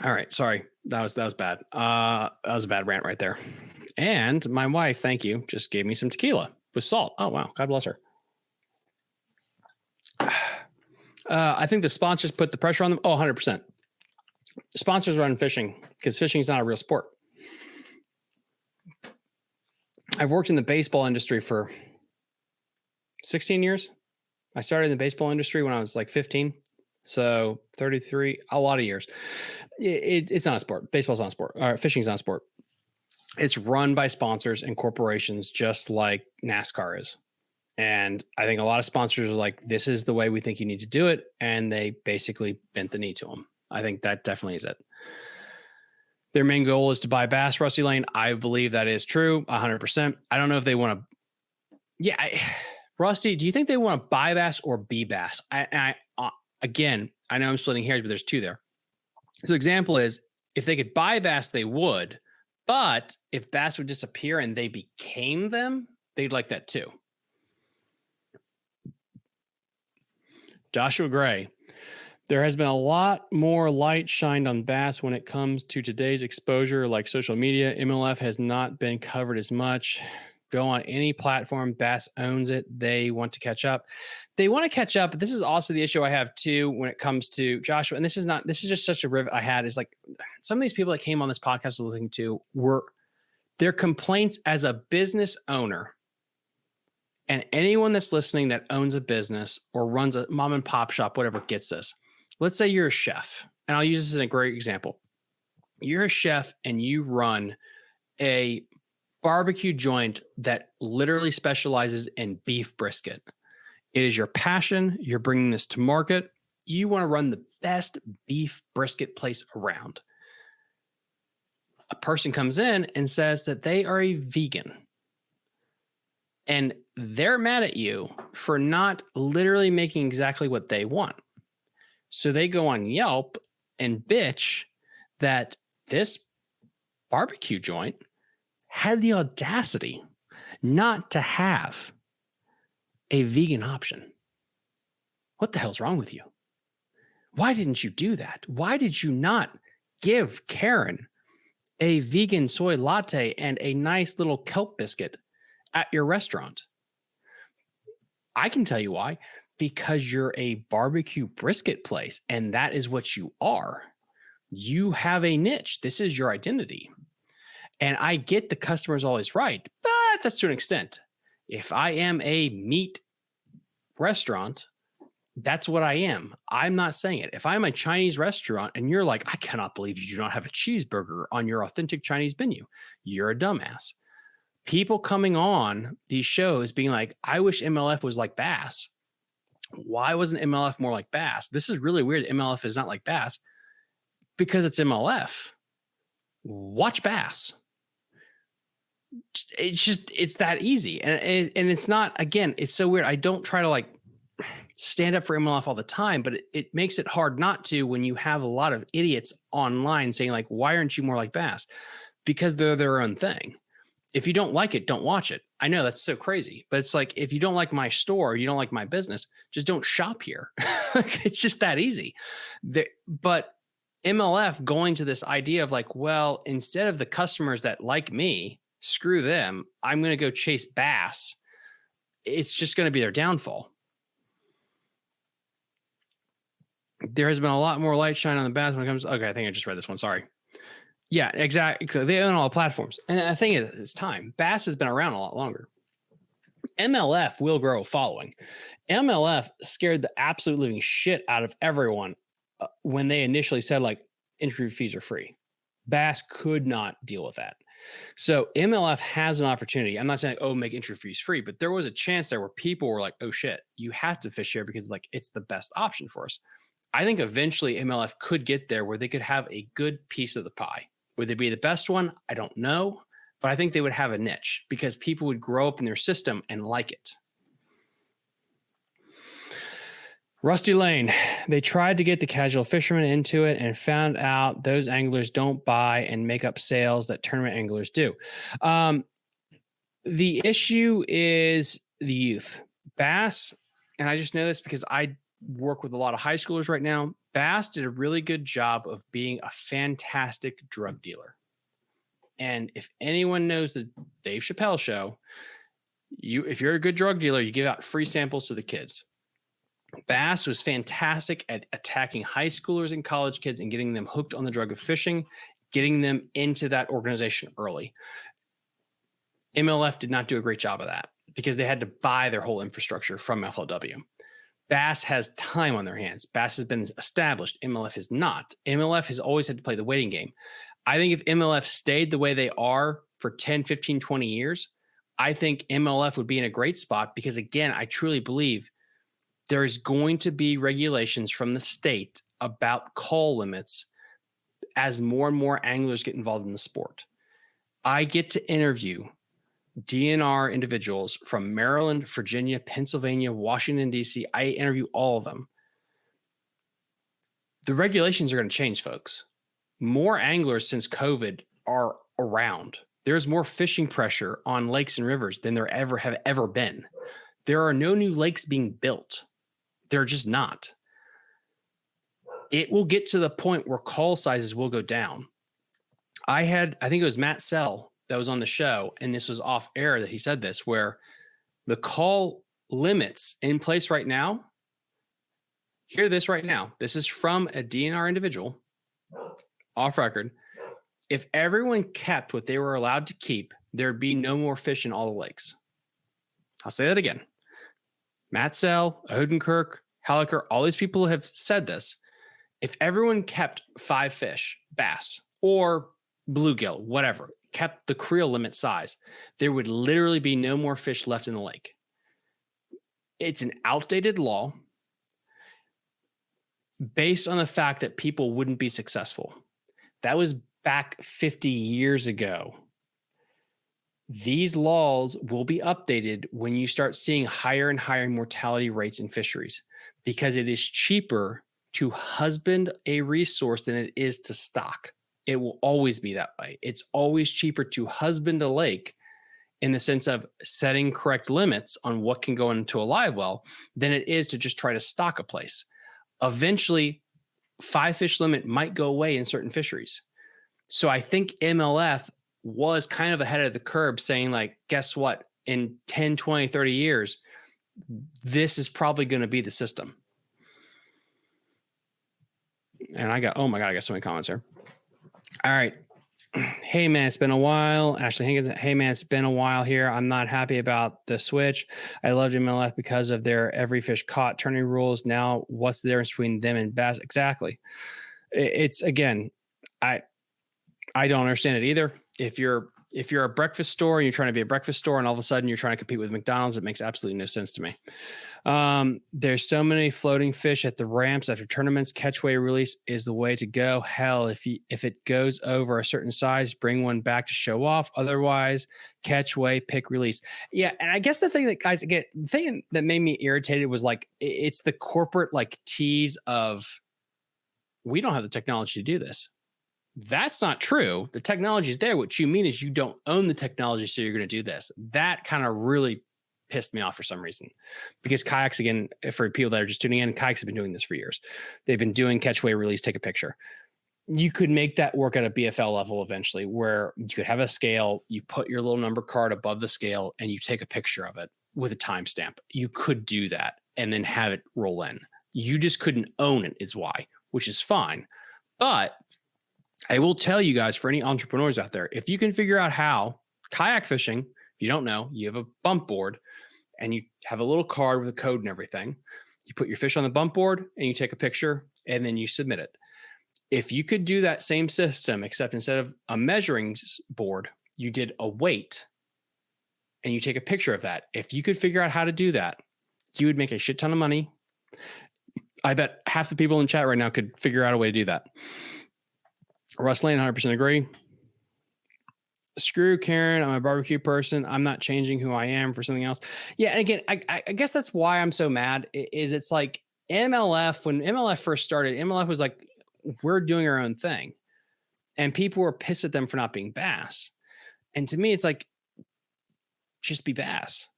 C: All right, sorry, that was bad. That was a bad rant right there. And my wife, thank you, just gave me some tequila with salt. Oh wow, God bless her. I think the sponsors put the pressure on them. Oh, 100%. Sponsors run fishing because fishing is not a real sport. I've worked in the baseball industry for 16 years. I started in the baseball industry when I was like 15. So 33, a lot of years. It's not a sport. Baseball's not a sport. Fishing's not a sport. It's run by sponsors and corporations just like NASCAR is. And I think a lot of sponsors are like, this is the way we think you need to do it. And they basically bent the knee to them. I think that definitely is it. Their main goal is to buy bass, Rusty Lane. I believe that is true, 100%. I don't know if they want to. Yeah, Rusty, do you think they want to buy bass or be bass? Again, I know I'm splitting hairs, but there's two there. So example is, if they could buy bass, they would. But if bass would disappear and they became them, they'd like that too. Joshua Gray. There has been a lot more light shined on bass when it comes to today's exposure, like social media. MLF has not been covered as much. Go on any platform, bass owns it. They want to catch up. They want to catch up, but this is also the issue I have too when it comes to Joshua. And this is just such a rivet I had, is like some of these people that came on this podcast listening to were their complaints as a business owner And anyone that's listening that owns a business or runs a mom and pop shop, whatever, gets this. Let's say you're a chef, and I'll use this as a great example. You're a chef and you run a barbecue joint that literally specializes in beef brisket. It is your passion. You're bringing this to market. You want to run the best beef brisket place around. A person comes in and says that they are a vegan. And they're mad at you for not literally making exactly what they want. So they go on Yelp and bitch that this barbecue joint had the audacity not to have a vegan option. What the hell's wrong with you? Why didn't you do that? Why did you not give Karen a vegan soy latte and a nice little kelp biscuit at your restaurant? I can tell you why. Because you're a barbecue brisket place, and that is what you are. You have a niche. This is your identity. And I get the customer's always right, but that's to an extent. If I am a meat restaurant, that's what I am. I'm not saying it. If I'm a Chinese restaurant and you're like, I cannot believe you do not have a cheeseburger on your authentic Chinese menu, you're a dumbass. People coming on these shows being like, I wish MLF was like Bass. Why wasn't MLF more like Bass? This is really weird. MLF is not like Bass because it's MLF. Watch Bass. It's that easy. And it's not, again, it's so weird. I don't try to like stand up for MLF all the time, but it makes it hard not to when you have a lot of idiots online saying like, why aren't you more like Bass? Because they're their own thing. If you don't like it, don't watch it. I know that's so crazy, but it's like, if you don't like my store, you don't like my business, just don't shop here. It's just that easy. But MLF going to this idea of like, well, instead of the customers that like me, screw them, I'm going to go chase Bass. It's just going to be their downfall. There has been a lot more light shine on the Bass when it comes. Okay, I think I just read this one. Sorry. Yeah, exactly. They own all the platforms. And the thing is, it's time. Bass has been around a lot longer. MLF will grow a following. MLF scared the absolute living shit out of everyone when they initially said like entry fees are free. Bass could not deal with that. So MLF has an opportunity. I'm not saying, oh, make entry fees free, but there was a chance there where people were like, oh shit, you have to fish here because like it's the best option for us. I think eventually MLF could get there where they could have a good piece of the pie. Would they be the best one? I don't know, but I think they would have a niche because people would grow up in their system and like it. Rusty Lane, they tried to get the casual fishermen into it and found out those anglers don't buy and make up sales that tournament anglers do. The issue is the youth. Bass, and I just know this because I work with a lot of high schoolers right now. Bass did a really good job of being a fantastic drug dealer. And if anyone knows the Dave Chappelle show, if you're a good drug dealer, you give out free samples to the kids. Bass was fantastic at attacking high schoolers and college kids and getting them hooked on the drug of fishing, getting them into that organization early. MLF did not do a great job of that because they had to buy their whole infrastructure from FLW. Bass has time on their hands. Bass has been established. MLF has not. MLF has always had to play the waiting game. I think if MLF stayed the way they are for 10, 15, 20 years, I think MLF would be in a great spot because, again, I truly believe there is going to be regulations from the state about call limits as more and more anglers get involved in the sport. I get to interview DNR individuals from Maryland, Virginia, Pennsylvania, Washington, D.C. I interview all of them. The regulations are going to change, folks. More anglers since COVID are around. There's more fishing pressure on lakes and rivers than there have ever been. There are no new lakes being built. They're just not. It will get to the point where call sizes will go down. I think it was Matt Sell that was on the show, and this was off air that he said this, where the call limits in place right now, hear this right now. This is from a DNR individual off record. If everyone kept what they were allowed to keep, there'd be no more fish in all the lakes. I'll say that again. Matsell, Odenkirk, Hallecker, all these people have said this. If everyone kept 5 fish, bass or bluegill, whatever, kept the creel limit size, there would literally be no more fish left in the lake. It's an outdated law based on the fact that people wouldn't be successful. That was back 50 years ago. These laws will be updated when you start seeing higher and higher mortality rates in fisheries, because it is cheaper to husband a resource than it is to stock. It will always be that way. It's always cheaper to husband a lake in the sense of setting correct limits on what can go into a live well than it is to just try to stock a place. Eventually, 5 fish limit might go away in certain fisheries. So I think MLF was kind of ahead of the curve, saying like, guess what? In 10, 20, 30 years, this is probably going to be the system. And oh my God, I got so many comments here. All right. Hey man, it's been a while. Ashley Higgins, hey man, it's been a while here. I'm not happy about the switch. I loved MLF because of their every fish caught turning rules. Now what's the difference between them and bass? Exactly. It's again, I don't understand it either. If you're a breakfast store and you're trying to be a breakfast store and all of a sudden you're trying to compete with McDonald's, it makes absolutely no sense to me. There's so many floating fish at the ramps after tournaments. Catchway release is the way to go. Hell, if it goes over a certain size, bring one back to show off. Otherwise, catchway, pick, release. Yeah, and I guess the thing that made me irritated was like it's the corporate like tease of we don't have the technology to do this. That's not true. The technology is there. What you mean is you don't own the technology, so you're going to do this. That kind of really pissed me off for some reason, because kayaks, again, for people that are just tuning in, kayaks have been doing this for years. They've been doing catchway, release, take a picture. You could make that work at a BFL level eventually, where you could have a scale, you put your little number card above the scale and you take a picture of it with a timestamp. You could do that and then have it roll in. You just couldn't own it is why, which is fine. But I will tell you guys, for any entrepreneurs out there, if you can figure out how kayak fishing, if you don't know, you have a bump board and you have a little card with a code and everything. You put your fish on the bump board and you take a picture and then you submit it. If you could do that same system, except instead of a measuring board, you did a weight and you take a picture of that. If you could figure out how to do that, you would make a shit ton of money. I bet half the people in chat right now could figure out a way to do that. Russ Lane, 100% agree. Screw Karen, I'm a barbecue person. I'm not changing who I am for something else. Yeah, and again, I guess that's why I'm so mad, is it's like MLF, when MLF first started, MLF was like, we're doing our own thing. And people were pissed at them for not being bass. And to me, it's like, just be bass.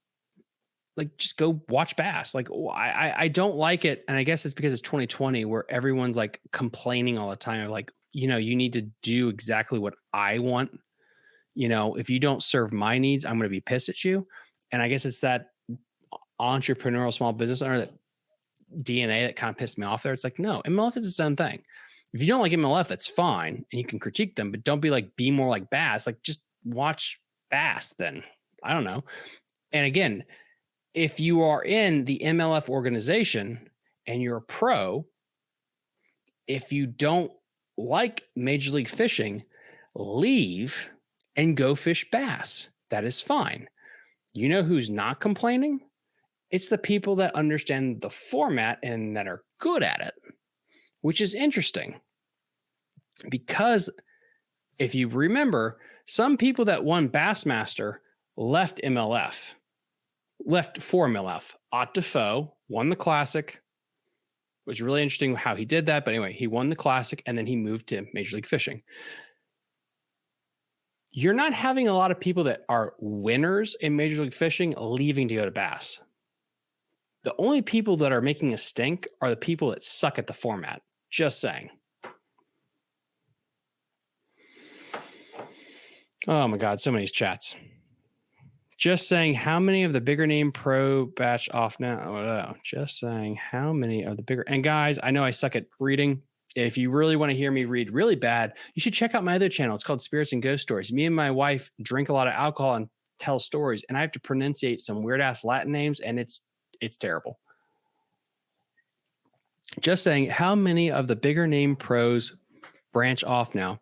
C: Like, just go watch bass. Like, I don't like it. And I guess it's because it's 2020 where everyone's like complaining all the time. Like, you need to do exactly what I want. If you don't serve my needs, I'm going to be pissed at you. And I guess it's that entrepreneurial small business owner, that DNA that kind of pissed me off there. It's like, no, MLF is its own thing. If you don't like MLF, that's fine. And you can critique them, but don't be more like bass. Like, just watch bass then. I don't know. And again, if you are in the MLF organization and you're a pro, if you don't like Major League Fishing, leave and go fish bass. That is fine. You know who's not complaining? It's the people that understand the format and that are good at it, which is interesting. Because if you remember, some people that won Bassmaster left MLF, left for MLF. Ott Defoe won the Classic. It was really interesting how he did that. But anyway, he won the Classic and then he moved to Major League Fishing. You're not having a lot of people that are winners in Major League Fishing leaving to go to bass. The only people that are making a stink are the people that suck at the format. Just saying. Oh my God, so many chats. Just saying, how many of the bigger name pro batch off now? Oh, no. Just saying, how many of the bigger... And guys, I know I suck at reading. If you really want to hear me read really bad, you should check out my other channel. It's called Spirits and Ghost Stories. Me and my wife drink a lot of alcohol and tell stories, and I have to pronunciate some weird ass Latin names, and it's terrible. Just saying, how many of the bigger name pros branch off now?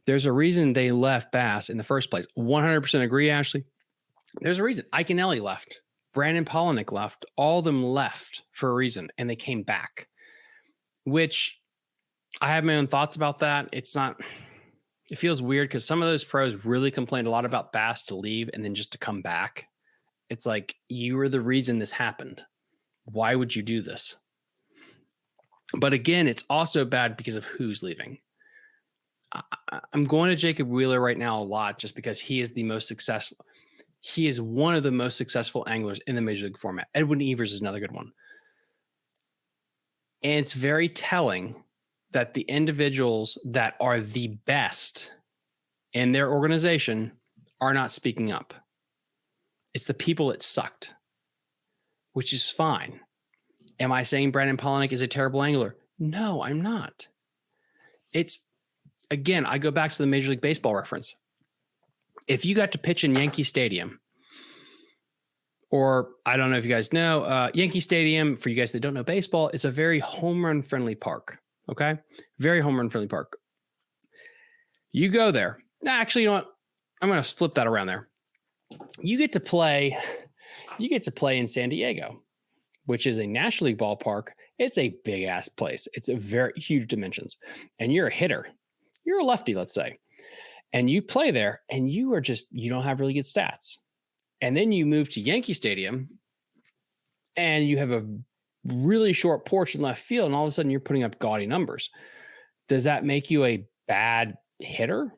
C: There's a reason they left bass in the first place. 100% agree, Ashley. There's a reason. Ike and Ellie left. Brandon Polinick left. All of them left for a reason, and they came back, which I have my own thoughts about that. It's not, it feels weird because some of those pros really complained a lot about bass to leave and then just to come back. It's like, you were the reason this happened. Why would you do this? But again, it's also bad because of who's leaving. I'm going to Jacob Wheeler right now a lot just because he is the most successful. He is one of the most successful anglers in the Major League format. Edwin Evers is another good one. And it's very telling that the individuals that are the best in their organization are not speaking up. It's the people that sucked, which is fine. Am I saying Brandon Polinick is a terrible angler? No, I'm not. It's, again, I go back to the Major League Baseball reference. If you got to pitch in Yankee Stadium, or I don't know if you guys know, Yankee Stadium, for you guys that don't know baseball, it's a very home run friendly park. Okay. Very home run friendly park. You go there. Actually, you know what? I'm going to flip that around there. You get to play in San Diego, which is a National League ballpark. It's a big ass place. It's a very huge dimensions. And you're a hitter. You're a lefty, let's say. And you play there and you don't have really good stats. And then you move to Yankee Stadium and you have a really short porch in left field. And all of a sudden you're putting up gaudy numbers. Does that make you a bad hitter?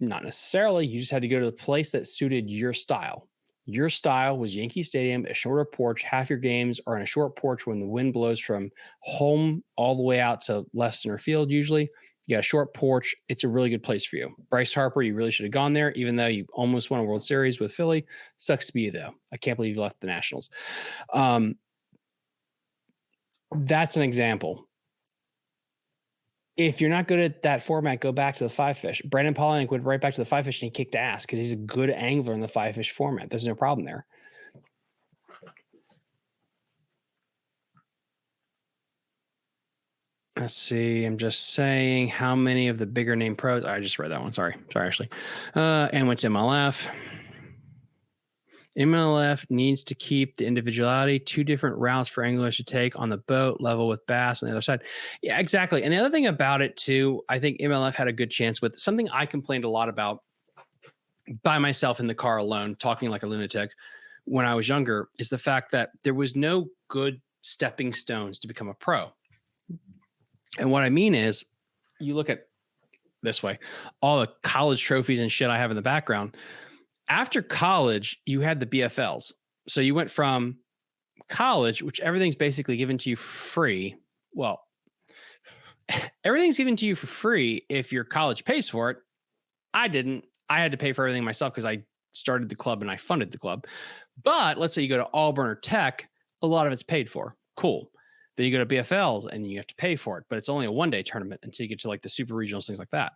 C: Not necessarily. You just had to go to the place that suited your style. Your style was Yankee Stadium, a shorter porch. Half your games are in a short porch when the wind blows from home all the way out to left center field. Usually you got a short porch. It's a really good place for you. Bryce Harper, you really should have gone there, even though you almost won a World Series with Philly. Sucks to be you, though. I can't believe you left the Nationals. That's an example. If you're not good at that format, go back to the five fish. Brandon Polinick went right back to the five fish and he kicked ass because he's a good angler in the five fish format. There's no problem there. Let's see. I'm just saying how many of the bigger name pros. I just read that one. Sorry, Ashley. And went to MLF. MLF needs to keep the individuality. 2 different routes for anglers to take on the boat, level with bass on the other side. Yeah, exactly. And the other thing about it too, I think MLF had a good chance with something I complained a lot about by myself in the car alone, talking like a lunatic when I was younger, is the fact that there was no good stepping stones to become a pro. And what I mean is, you look at this way, all the college trophies and shit I have in the background. After college, you had the BFLs. So you went from college, which everything's basically given to you for free. Well, everything's given to you for free if your college pays for it. I didn't. I had to pay for everything myself because I started the club and I funded the club. But let's say you go to Auburn or Tech, a lot of it's paid for. Cool. Then you go to BFLs and you have to pay for it, but it's only a one-day tournament until you get to like the super regionals, things like that.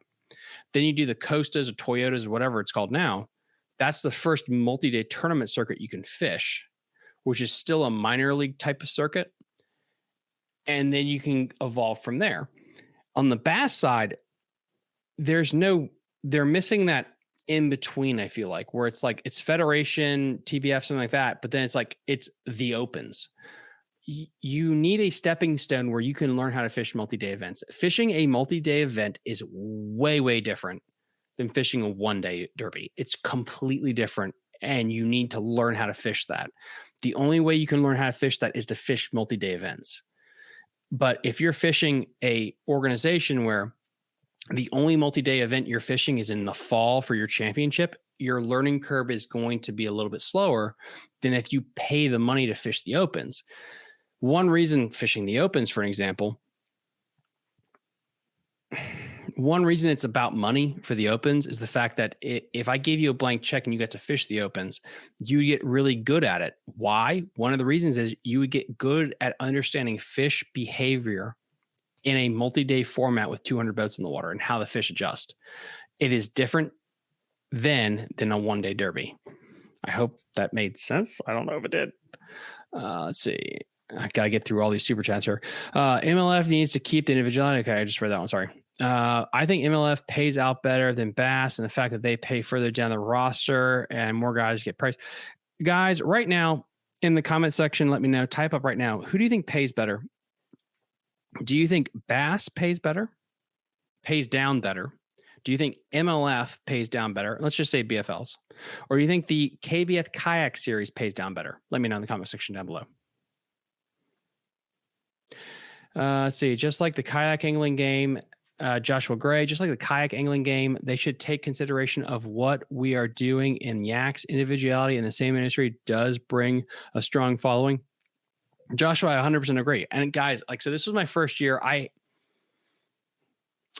C: Then you do the Costas or Toyotas or whatever it's called now. That's the first multi-day tournament circuit you can fish, which is still a minor league type of circuit. And then you can evolve from there. On the bass side, they're missing that in between, I feel like, where it's like, it's Federation, TBF, something like that. But then it's like, it's the opens. You need a stepping stone where you can learn how to fish multi-day events. Fishing a multi-day event is way, way different than fishing a one-day derby. It's completely different, and you need to learn how to fish that. The only way you can learn how to fish that is to fish multi-day events. But if you're fishing a organization where the only multi-day event you're fishing is in the fall for your championship, your learning curve is going to be a little bit slower than if you pay the money to fish the opens. One reason fishing the opens, for an example, one reason it's about money for the opens is the fact that if I gave you a blank check and you got to fish the opens, you get really good at it. Why? One of the reasons is you would get good at understanding fish behavior in a multi-day format with 200 boats in the water and how the fish adjust. It is different than a one-day derby. I hope that made sense. I don't know if it did. Let's see. I got to get through all these super chats here. MLF needs to keep the individuality. Okay, I just read that one. Sorry. I think MLF pays out better than Bass, and the fact that they pay further down the roster and more guys get priced. Guys, right now in the comment section, let me know. Type up right now. Who do you think pays better? Do you think Bass pays better? Pays down better? Do you think MLF pays down better? Let's just say BFLs. Or do you think the KBF Kayak Series pays down better? Let me know in the comment section down below. Let's see. Just like the kayak angling game, Joshua Gray, just like the kayak angling game, they should take consideration of what we are doing in yaks. Individuality in the same industry does bring a strong following. Joshua, I 100% agree. And guys, like, so this was my first year.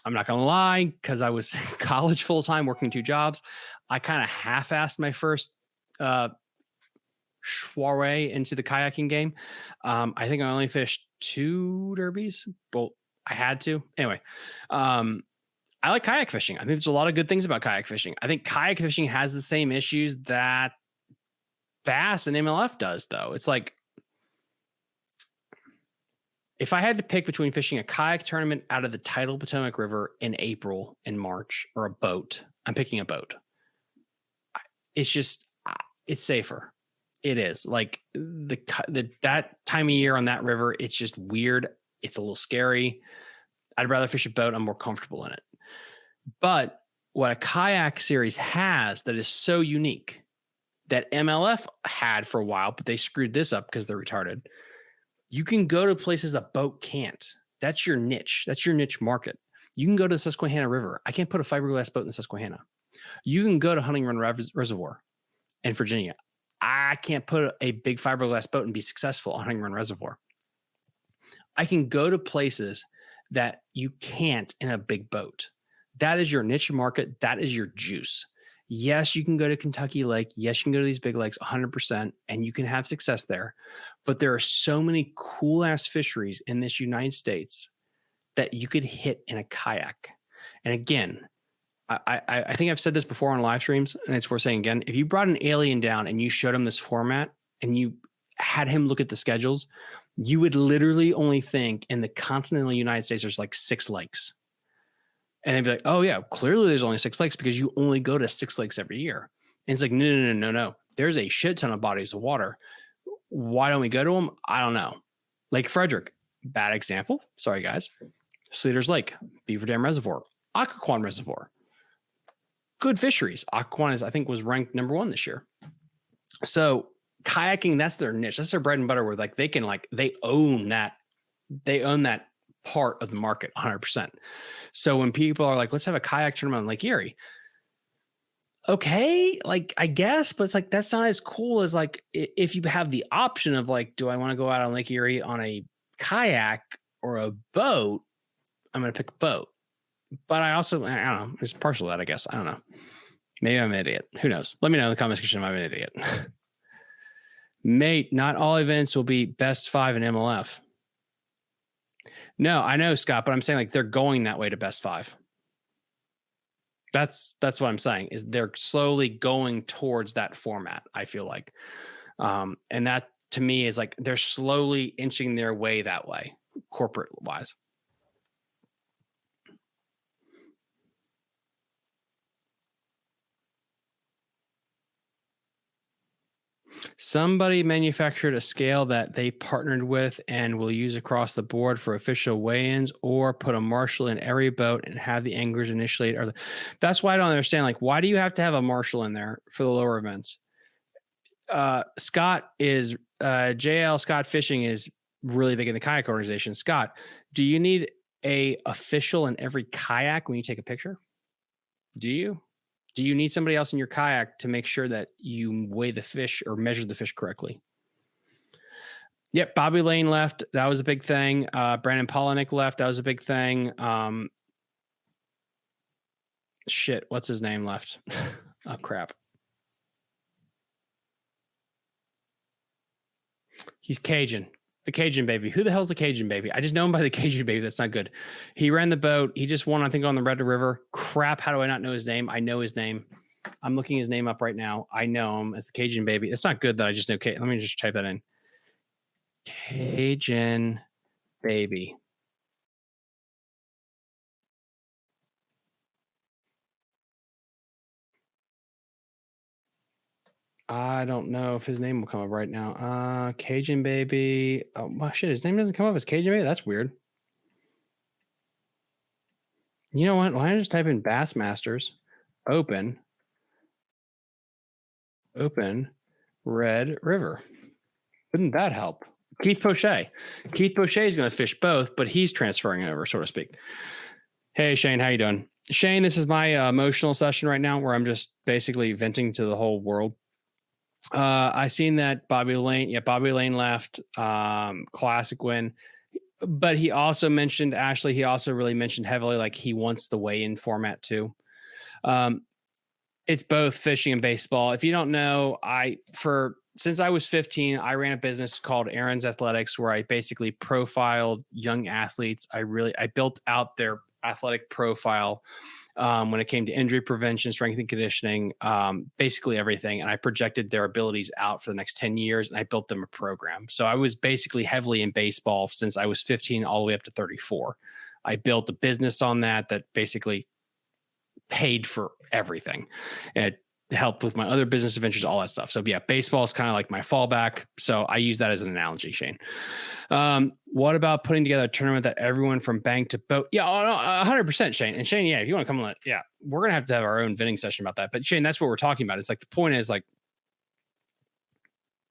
C: I'm not going to lie, because I was in college full-time working 2 jobs. I kind of half-assed my first soiree into the kayaking game. I think I only fished 2 derbies. Well, I had to. Anyway, I like kayak fishing. I think there's a lot of good things about kayak fishing. I think kayak fishing has the same issues that Bass and MLF does, though. It's like, if I had to pick between fishing a kayak tournament out of the tidal Potomac River in April and March or a boat, I'm picking a boat. It's just, it's safer. It is. Like that time of year on that river, it's just weird. It's a little scary. I'd rather fish a boat. I'm more comfortable in it. But what a kayak series has that is so unique that MLF had for a while, but they screwed this up because they're retarded. You can go to places that boat can't. That's your niche. That's your niche market. You can go to the Susquehanna River. I can't put a fiberglass boat in the Susquehanna. You can go to Hunting Run Reservoir in Virginia. I can't put a big fiberglass boat and be successful on Hunting Run Reservoir. I can go to places that you can't in a big boat. That is your niche market. That is your juice. Yes, you can go to Kentucky Lake. Yes, you can go to these big lakes 100%, and you can have success there. But there are so many cool-ass fisheries in this United States that you could hit in a kayak. And again, I think I've said this before on live streams, and it's worth saying again. If you brought an alien down and you showed him this format and you had him look at the schedules, you would literally only think in the continental United States there's like 6 lakes. And they'd be like, oh, yeah, clearly there's only 6 lakes because you only go to 6 lakes every year. And it's like, no. There's a shit ton of bodies of water. Why don't we go to them? I don't know. Lake Frederick, bad example. Sorry, guys. Sleater's Lake, Beaver Dam Reservoir, Occoquan Reservoir. Good fisheries. Occoquan I think was ranked number 1 this year. So kayaking, that's their niche. That's their bread and butter where like they can they own that part of the market 100%. So when people are like, let's have a kayak tournament on Lake Erie. Okay, like I guess, but it's like that's not as cool as like if you have the option of like, do I want to go out on Lake Erie on a kayak or a boat? I'm going to pick a boat. But I don't know, it's partial to that, I guess. I don't know. Maybe I'm an idiot. Who knows? Let me know in the comment section if I'm an idiot. Mate, not all events will be best 5 in MLF. No, I know, Scott, but I'm saying like they're going that way to best 5. That's what I'm saying is they're slowly going towards that format, I feel like. And that to me is like they're slowly inching their way that way, corporate wise. Somebody manufactured a scale that they partnered with and will use across the board for official weigh-ins, or put a marshal in every boat and have the anglers initiate. That's why I don't understand. Like, why do you have to have a marshal in there for the lower events? Scott is JL Scott Fishing is really big in the kayak organization. Scott, do you need a official in every kayak when you take a picture? Do you? Do you need somebody else in your kayak to make sure that you weigh the fish or measure the fish correctly? Yep, Bobby Lane left. That was a big thing. Brandon Polinick left. That was a big thing. Shit, what's his name left? Oh, crap. He's Cajun. The Cajun baby. Who the hell's the Cajun baby? I just know him by the Cajun baby. That's not good. He ran the boat. He just won, I think, on the Red River. Crap. How do I not know his name? I know his name. I'm looking his name up right now. I know him as the Cajun Baby. It's not good that I just know. Let me just type that in. Cajun Baby. I don't know if his name will come up right now. Cajun Baby. Oh, well, shit. His name doesn't come up as Cajun Baby. That's weird. You know what? Why don't I just type in Bassmasters, open, Red River. Wouldn't that help? Keith Poche. Keith Poche is going to fish both, but he's transferring over, so to speak. Hey, Shane, how you doing? Shane, this is my emotional session right now where I'm just basically venting to the whole world. I seen that Bobby Lane. Yeah, Bobby Lane left. Classic win. But he also mentioned, Ashley, he also really mentioned heavily, like he wants the weigh-in format too. It's both fishing and baseball. If you don't know, since I was 15, I ran a business called Aaron's Athletics where I basically profiled young athletes. I built out their athletic profile when it came to injury prevention, strength and conditioning, basically everything. And I projected their abilities out for the next 10 years and I built them a program. So I was basically heavily in baseball since I was 15 all the way up to 34. I built a business on that basically paid for everything. It helped with my other business adventures, all that stuff. So yeah, baseball is kind of like my fallback. So I use that as an analogy, Shane. What about putting together a tournament that everyone from bank to boat? Yeah, 100%, Shane. And Shane, yeah, if you want to come on, we're going to have our own vending session about that. But Shane, that's what we're talking about. It's like, the point is like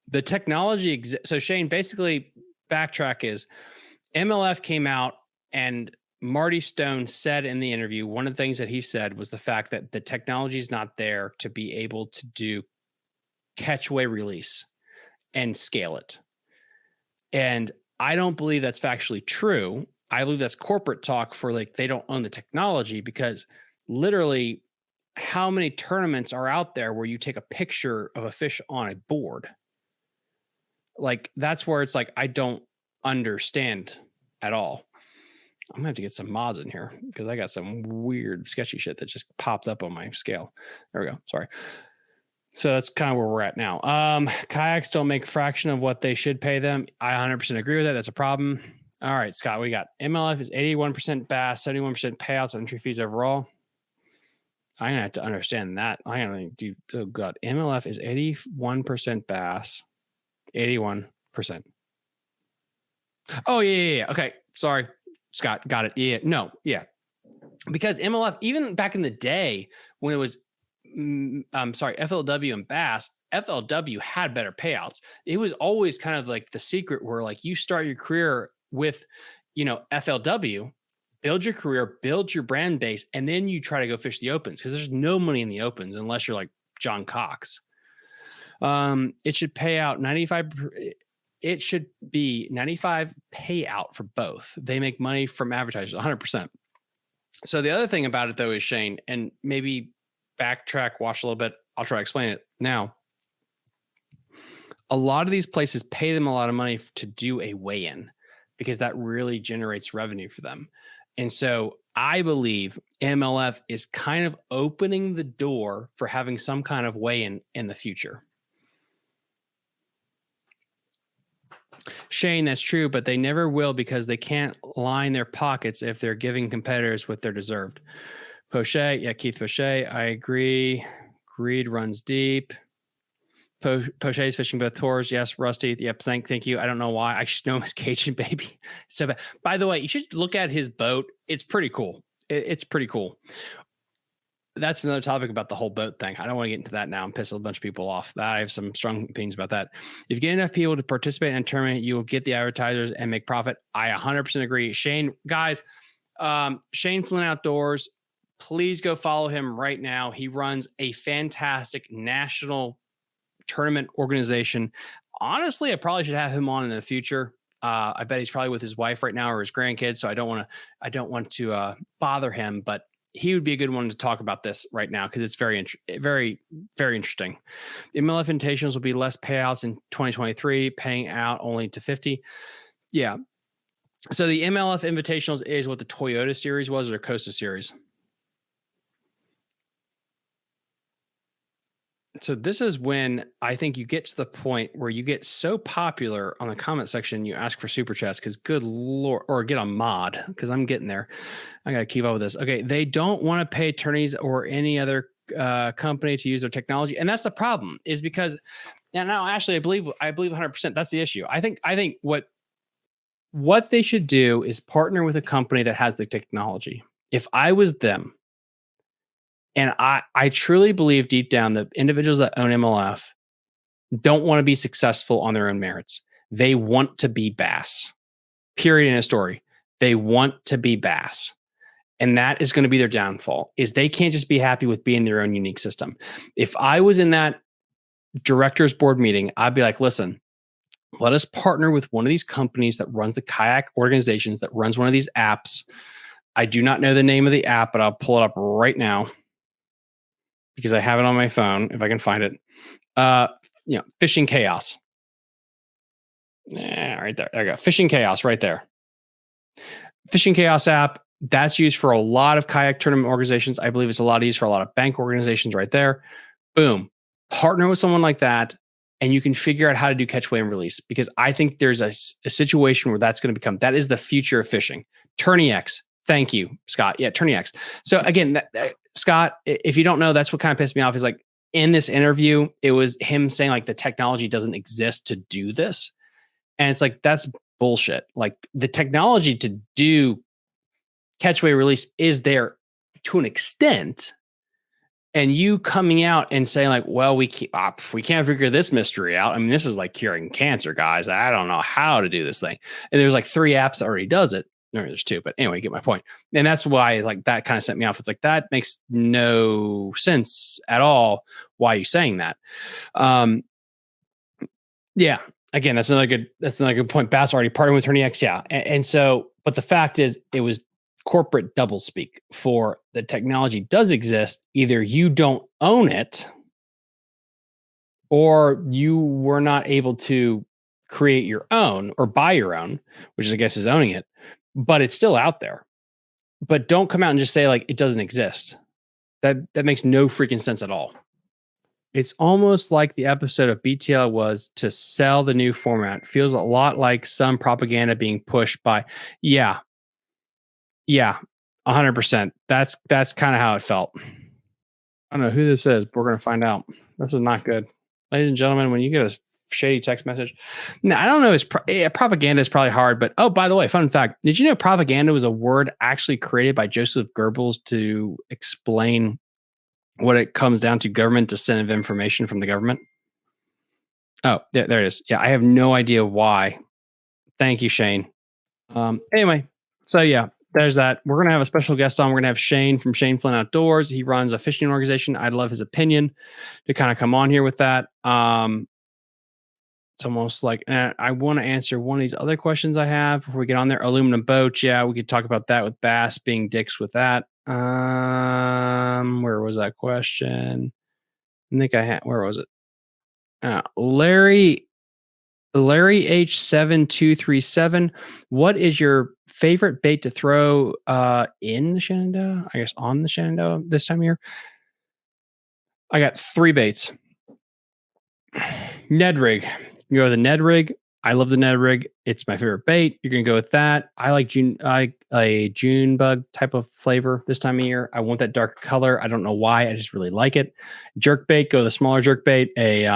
C: the technology. So Shane, basically backtrack is MLF came out and Marty Stone said in the interview, one of the things that he said was the fact that the technology is not there to be able to do catch, weigh, release and scale it. And I don't believe that's factually true. I believe that's corporate talk for like, they don't own the technology, because literally how many tournaments are out there where you take a picture of a fish on a board? Like, that's where it's like, I don't understand at all. I'm gonna have to get some mods in here because I got some weird sketchy shit that just popped up on my scale. There we go. Sorry. So that's kind of where we're at now. Kayaks don't make a fraction of what they should pay them. I 100% agree with that. That's a problem. All right, Scott, we got MLF is 81% bass, 71% payouts, entry fees overall. I'm gonna have to understand that. I'm gonna do. Oh God, MLF is 81% bass, 81%. Oh yeah. Okay, sorry. Scott, got it. Yeah, no, yeah. Because MLF, even back in the day when it was, FLW and Bass, FLW had better payouts. It was always kind of like the secret where like you start your career with, FLW, build your career, build your brand base, and then you try to go fish the opens, because there's no money in the opens unless you're like John Cox. It should pay out 95. It should be 95 payout for both. They make money from advertisers, 100%. So the other thing about it though is, Shane, and maybe backtrack, watch a little bit. I'll try to explain it now. A lot of these places pay them a lot of money to do a weigh-in because that really generates revenue for them. And so I believe MLF is kind of opening the door for having some kind of weigh-in in the future. Shane, that's true, but they never will because they can't line their pockets if they're giving competitors what they're deserved. Poche, yeah, Keith Poche, I agree. Greed runs deep. Poche is fishing both tours. Yes, Rusty. Yep, thank you. I don't know why. I just know him as Cajun Baby. So bad. By the way, you should look at his boat. It's pretty cool. It's pretty cool. That's another topic about the whole boat thing. I don't want to get into that now and piss a bunch of people off. I have some strong opinions about that. If you get enough people to participate in a tournament, you will get the advertisers and make profit. I 100% agree. Shane, guys, Shane Flint Outdoors, please go follow him right now. He runs a fantastic national tournament organization. Honestly, I probably should have him on in the future. I bet he's probably with his wife right now or his grandkids, so I don't want to bother him, but he would be a good one to talk about this right now because it's very, very, very interesting. The MLF Invitationals will be less payouts in 2023, paying out only to 50. Yeah. So the MLF Invitationals is what the Toyota Series was, or the Costa Series. So this is when I think you get to the point where you get so popular on the comment section, you ask for super chats because good Lord, or get a mod because I'm getting there. I got to keep up with this. Okay. They don't want to pay attorneys or any other company to use their technology. And that's the problem is because now actually I believe 100% that's the issue. I think what they should do is partner with a company that has the technology. If I was them, and I truly believe deep down that individuals that own MLF don't want to be successful on their own merits. They want to be bass. Period in a story. They want to be bass. And that is going to be their downfall, is they can't just be happy with being their own unique system. If I was in that director's board meeting, I'd be like, listen, let us partner with one of these companies that runs the kayak organizations, that runs one of these apps. I do not know the name of the app, but I'll pull it up right now because I have it on my phone if I can find it. Fishing Chaos. Yeah, right there. There I go. Fishing Chaos right there. Fishing Chaos app, that's used for a lot of kayak tournament organizations. I believe it's a lot used for a lot of bank organizations right there. Boom. Partner with someone like that, and you can figure out how to do catch, weigh, and release, because I think there's a situation where that's going to become, that is the future of fishing. TourneyX. Thank you, Scott. Yeah, TourneyX. So again, Scott, if you don't know, that's what kind of pissed me off is like in this interview, it was him saying like the technology doesn't exist to do this. And it's like, that's bullshit. Like the technology to do catch, weigh, release is there to an extent. And you coming out and saying like, well, we can't figure this mystery out. I mean, this is like curing cancer, guys. I don't know how to do this thing. And there's like 3 apps that already does it. No, there's 2, but anyway, you get my point. And that's why like that kind of sent me off. It's like, that makes no sense at all. Why are you saying that? Yeah. Again, that's another good point. Bass already partnered with TourneyX. Yeah. And so, but the fact is it was corporate doublespeak. For the technology does exist. Either you don't own it or you were not able to create your own or buy your own, which is, I guess, is owning it, but it's still out there. But don't come out and just say like it doesn't exist. That makes no freaking sense at all. It's almost like the episode of BTL was to sell the new format. Feels a lot like some propaganda being pushed by, yeah, 100%. That's kind of how it felt. I don't know who this is, but we're going to find out. This is not good. Ladies and gentlemen, when you get a shady text message, now I don't know, propaganda is probably hard, but oh, by the way, fun fact. Did you know propaganda was a word actually created by Joseph Goebbels to explain what it comes down to, government descent of information from the government? Oh, there it is. Yeah, I have no idea why. Thank you, Shane. Anyway, so yeah, there's that. We're going to have a special guest on. We're going to have Shane from Shane Flint Outdoors. He runs a fishing organization. I'd love his opinion to kind of come on here with that. It's almost like I want to answer one of these other questions I have before we get on there. Aluminum boats. Yeah, we could talk about that with bass being dicks with that. Where was that question? I think I had, where was it? Larry H7237. What is your favorite bait to throw in the Shenandoah? I guess on the Shenandoah this time of year. I got 3 baits. Ned rig. You go to the Ned rig. I love the Ned rig. It's my favorite bait. You're gonna go with that. I like a June bug type of flavor this time of year. I want that dark color. I don't know why. I just really like it. Jerk bait. Go to the smaller jerk bait. A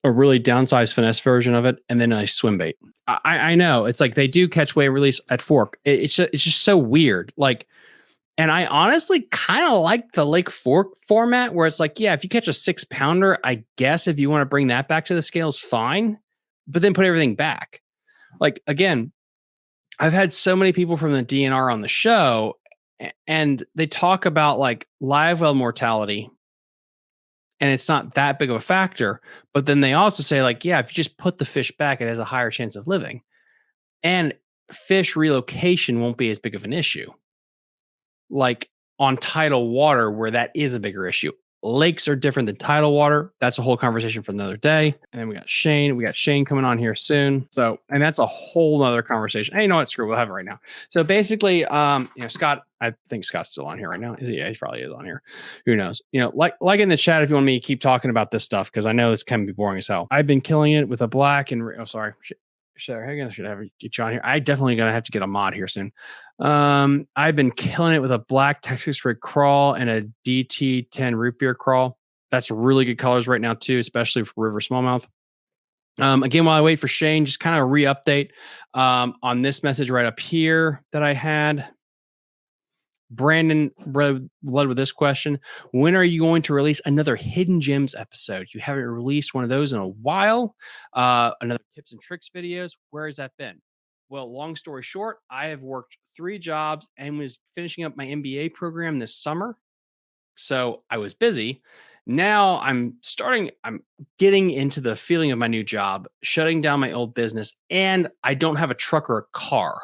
C: really downsized finesse version of it, and then a swim bait. I know it's like they do catch, weigh, release at fork. It's just so weird. Like, and I honestly kind of like the Lake Fork format where it's like, yeah, if you catch a 6-pounder, I guess if you want to bring that back to the scales, fine, but then put everything back. Like, again, I've had so many people from the DNR on the show, and they talk about like live well mortality, and it's not that big of a factor. But then they also say like, yeah, if you just put the fish back, it has a higher chance of living, and fish relocation won't be as big of an issue. Like on tidal water where that is a bigger issue. lakes are different than tidal water. That's a whole conversation for another day. And then we got Shane coming on here soon. So, and that's a whole other conversation. Hey, you know what? Screw, we'll have it right now. So basically, Scott, I think Scott's still on here right now. Yeah, he probably is on here. Who knows? Like in the chat, if you want me to keep talking about this stuff, because I know this can be boring as hell. I've been killing it with a black and should have get you on here. I definitely gonna have to get a mod here soon. I've been killing it with a black Texas rig crawl and a DT10 root beer crawl. That's really good colors right now too, especially for river smallmouth. Again, while I wait for Shane, just kind of re-update on this message right up here that I had. Brandon led with this question. When are you going to release another Hidden Gems episode? You haven't released one of those in a while. Another tips and tricks videos. Where has that been? Well, long story short, I have worked 3 jobs and was finishing up my MBA program this summer. So I was busy. Now I'm getting into the feeling of my new job, shutting down my old business, and I don't have a truck or a car.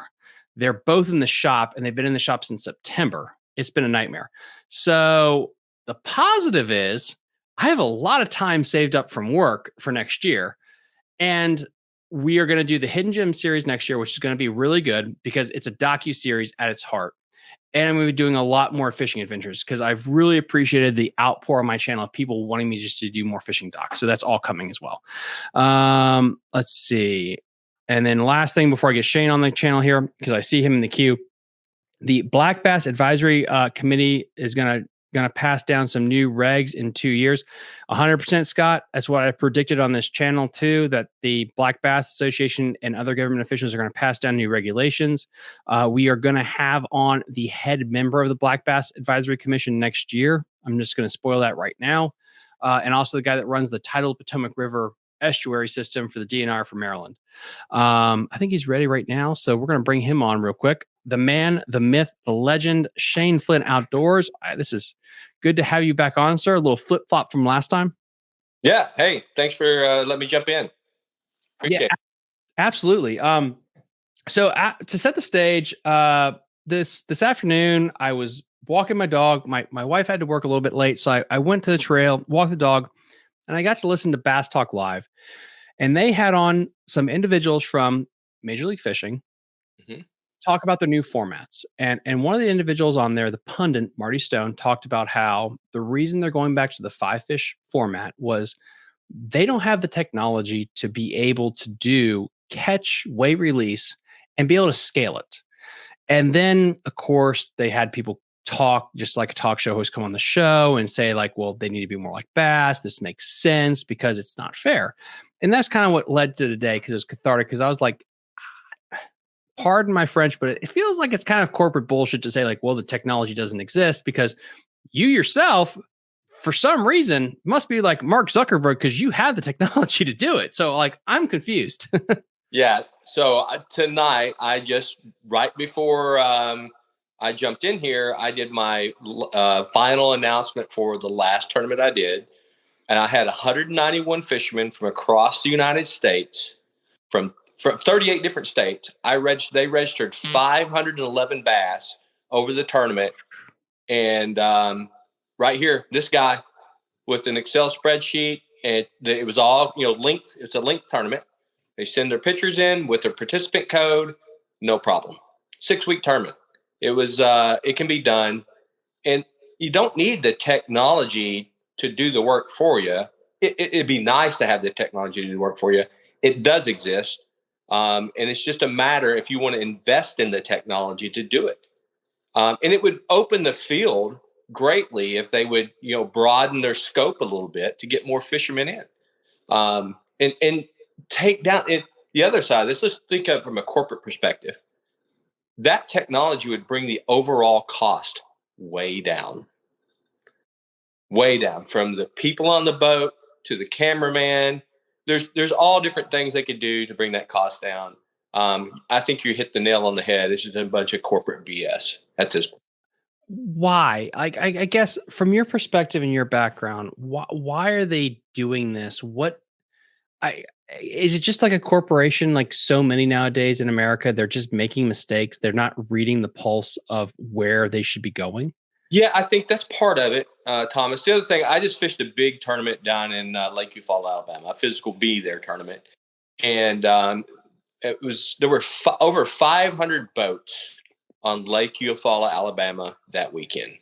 C: They're both in the shop, and they've been in the shop since September. It's been a nightmare. So the positive is I have a lot of time saved up from work for next year. And we are going to do the Hidden Gem series next year, which is going to be really good because it's a docu-series at its heart. And I'm going to be doing a lot more fishing adventures because I've really appreciated the outpour on my channel of people wanting me just to do more fishing docs. So that's all coming as well. Let's see. And then last thing before I get Shane on the channel here, because I see him in the queue, the Black Bass Advisory Committee is going to pass down some new regs in 2 years. 100%, Scott. That's what I predicted on this channel too, that the Black Bass Association and other government officials are going to pass down new regulations. We are going to have on the head member of the Black Bass Advisory Commission next year. I'm just going to spoil that right now. And also the guy that runs the tidal Potomac River estuary system for the DNR for Maryland. I think he's ready right now. So we're going to bring him on real quick. The man, the myth, the legend, Shane Flint Outdoors. This is good to have you back on, sir. A little flip flop from last time.
D: Yeah. Hey, thanks for letting me jump in. Appreciate it.
C: Absolutely. So to set the stage, this afternoon, I was walking my dog. My wife had to work a little bit late. So I went to the trail, walked the dog, and I got to listen to Bass Talk Live. And they had on some individuals from Major League Fishing talk about their new formats. And one of the individuals on there, the pundit, Marty Stone, talked about how the reason they're going back to the 5-fish format was they don't have the technology to be able to do catch, weigh, release, and be able to scale it. And then, of course, they had people talk, just like a talk show host, come on the show and say like, well, they need to be more like bass. This makes sense because it's not fair. And that's kind of what led to today, because it was cathartic, because I was like, pardon my French, but it feels like it's kind of corporate bullshit to say like, well, the technology doesn't exist, because you yourself, for some reason, must be like Mark Zuckerberg because you have the technology to do it. So like, I'm confused.
D: Yeah. So tonight, right before I jumped in here, I did my final announcement for the last tournament I did. And I had 191 fishermen from across the United States, from 38 different states. They registered 511 bass over the tournament. And right here, this guy with an Excel spreadsheet, and it was all linked. It's a linked tournament. They send their pictures in with their participant code, no problem. 6-week tournament. It was it can be done, and you don't need the technology to do the work for you. It'd be nice to have the technology to do the work for you. It does exist. And it's just a matter if you want to invest in the technology to do it. And it would open the field greatly if they would, broaden their scope a little bit to get more fishermen in. And take down the other side of this. Let's think of it from a corporate perspective. That technology would bring the overall cost way down. Way down, from the people on the boat to the cameraman. There's all different things they could do to bring that cost down. I think you hit the nail on the head. It's just a bunch of corporate BS at this point.
C: Why? I guess from your perspective and your background, why are they doing this? Is it just like a corporation, like so many nowadays in America? They're just making mistakes. They're not reading the pulse of where they should be going.
D: Yeah, I think that's part of it, Thomas. The other thing, I just fished a big tournament down in Lake Eufaula, Alabama, a physical B there tournament, and there were over 500 boats on Lake Eufaula, Alabama that weekend.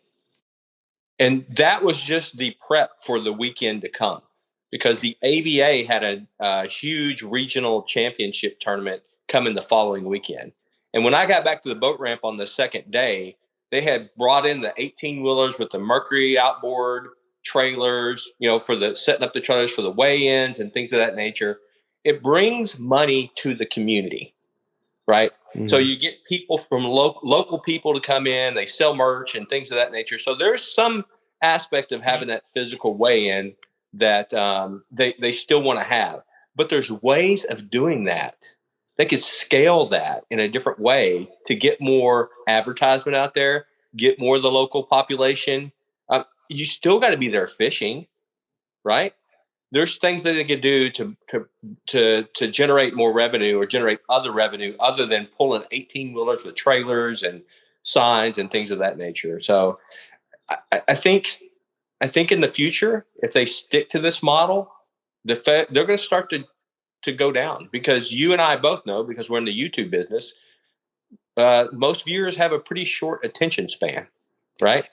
D: And that was just the prep for the weekend to come, because the ABA had a huge regional championship tournament coming the following weekend. And when I got back to the boat ramp on the second day, they had brought in the 18 wheelers with the Mercury outboard trailers, for the setting up the trailers for the weigh-ins and things of that nature. It brings money to the community, right? Mm-hmm. So you get people from local people to come in, they sell merch and things of that nature. So there's some aspect of having that physical weigh-in that they still want to have. But there's ways of doing that. They could scale that in a different way to get more advertisement out there, get more of the local population. You still got to be there fishing, right? There's things that they could do to generate more revenue or generate other revenue other than pulling 18 wheelers with trailers and signs and things of that nature. So I think in the future, if they stick to this model, they're going to start to go down, because you and I both know, because we're in the YouTube business, most viewers have a pretty short attention span, right?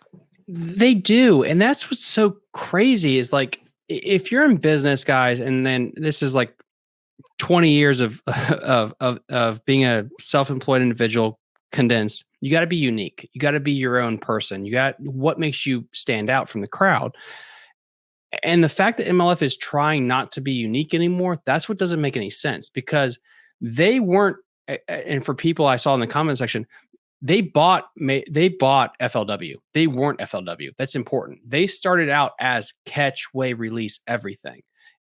C: They do. And that's what's so crazy is, like, if you're in business, guys, and then this is like 20 years of being a self-employed individual condensed, you got to be unique. You got to be your own person. You got what makes you stand out from the crowd. And the fact that MLF is trying not to be unique anymore, that's what doesn't make any sense, because they weren't. And for people I saw in the comment section, they bought FLW. They weren't FLW. That's important. They started out as catch, weigh, release, everything.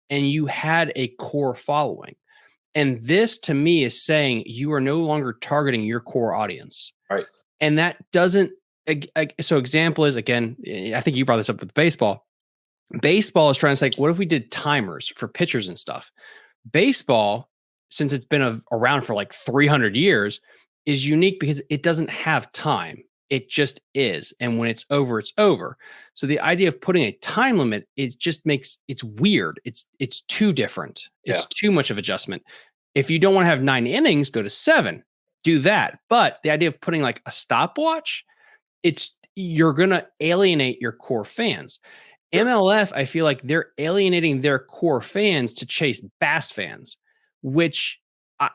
C: And you had a core following. And this, to me, is saying you are no longer targeting your core audience.
D: Right.
C: And that doesn't. So example is, again, I think you brought this up with baseball. Baseball is trying to say, what if we did timers for pitchers and stuff? Baseball, since it's been around for like 300 years, is unique because it doesn't have time. It just is. And when it's over, it's over. So the idea of putting a time limit it's weird. It's too different. It's too much of adjustment. If you don't want to have 9 innings, go to 7. Do that. But the idea of putting like a stopwatch, you're going to alienate your core fans. MLF, I feel like they're alienating their core fans to chase bass fans, which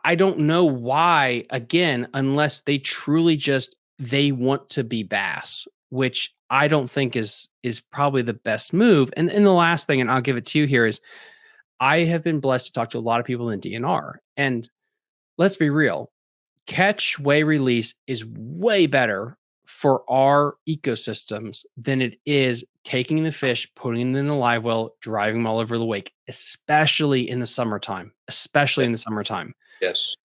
C: I don't know why, again, unless they truly they want to be bass, which I don't think is probably the best move. And the last thing, and I'll give it to you here, is I have been blessed to talk to a lot of people in DNR. And let's be real, catch, weigh, release is way better for our ecosystems than it is taking the fish, putting them in the live well, driving them all over the lake, especially in the summertime.
D: Yes.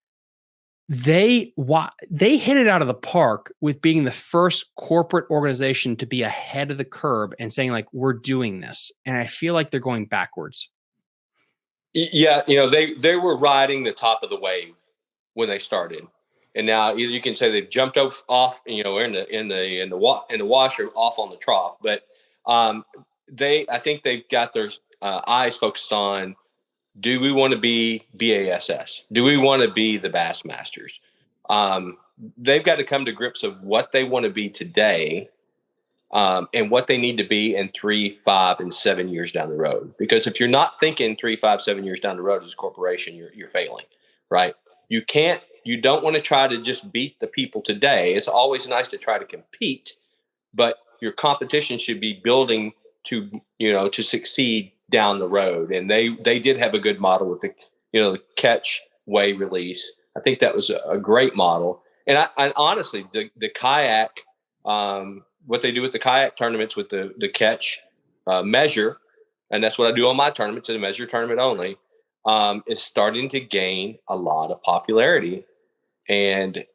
C: They hit it out of the park with being the first corporate organization to be ahead of the curve and saying, like, we're doing this. And I feel like they're going backwards.
D: Yeah. They were riding the top of the wave when they started. And now either you can say they've jumped off, in the wash or off on the trough, but I think they've got their eyes focused on, do we want to be BASS? Do we want to be the Bassmasters? They've got to come to grips of what they want to be today, and what they need to be in 3, 5, and 7 years down the road. Because if you're not thinking 3, 5, 7 years down the road as a corporation, you're failing, right? You don't want to try to just beat the people today. It's always nice to try to compete, but your competition should be building to succeed down the road. And they did have a good model with the catch, weigh, release. I think that was a great model. And I honestly, the kayak, what they do with the kayak tournaments with the catch measure, and that's what I do on my tournaments, a measure tournament only, is starting to gain a lot of popularity. And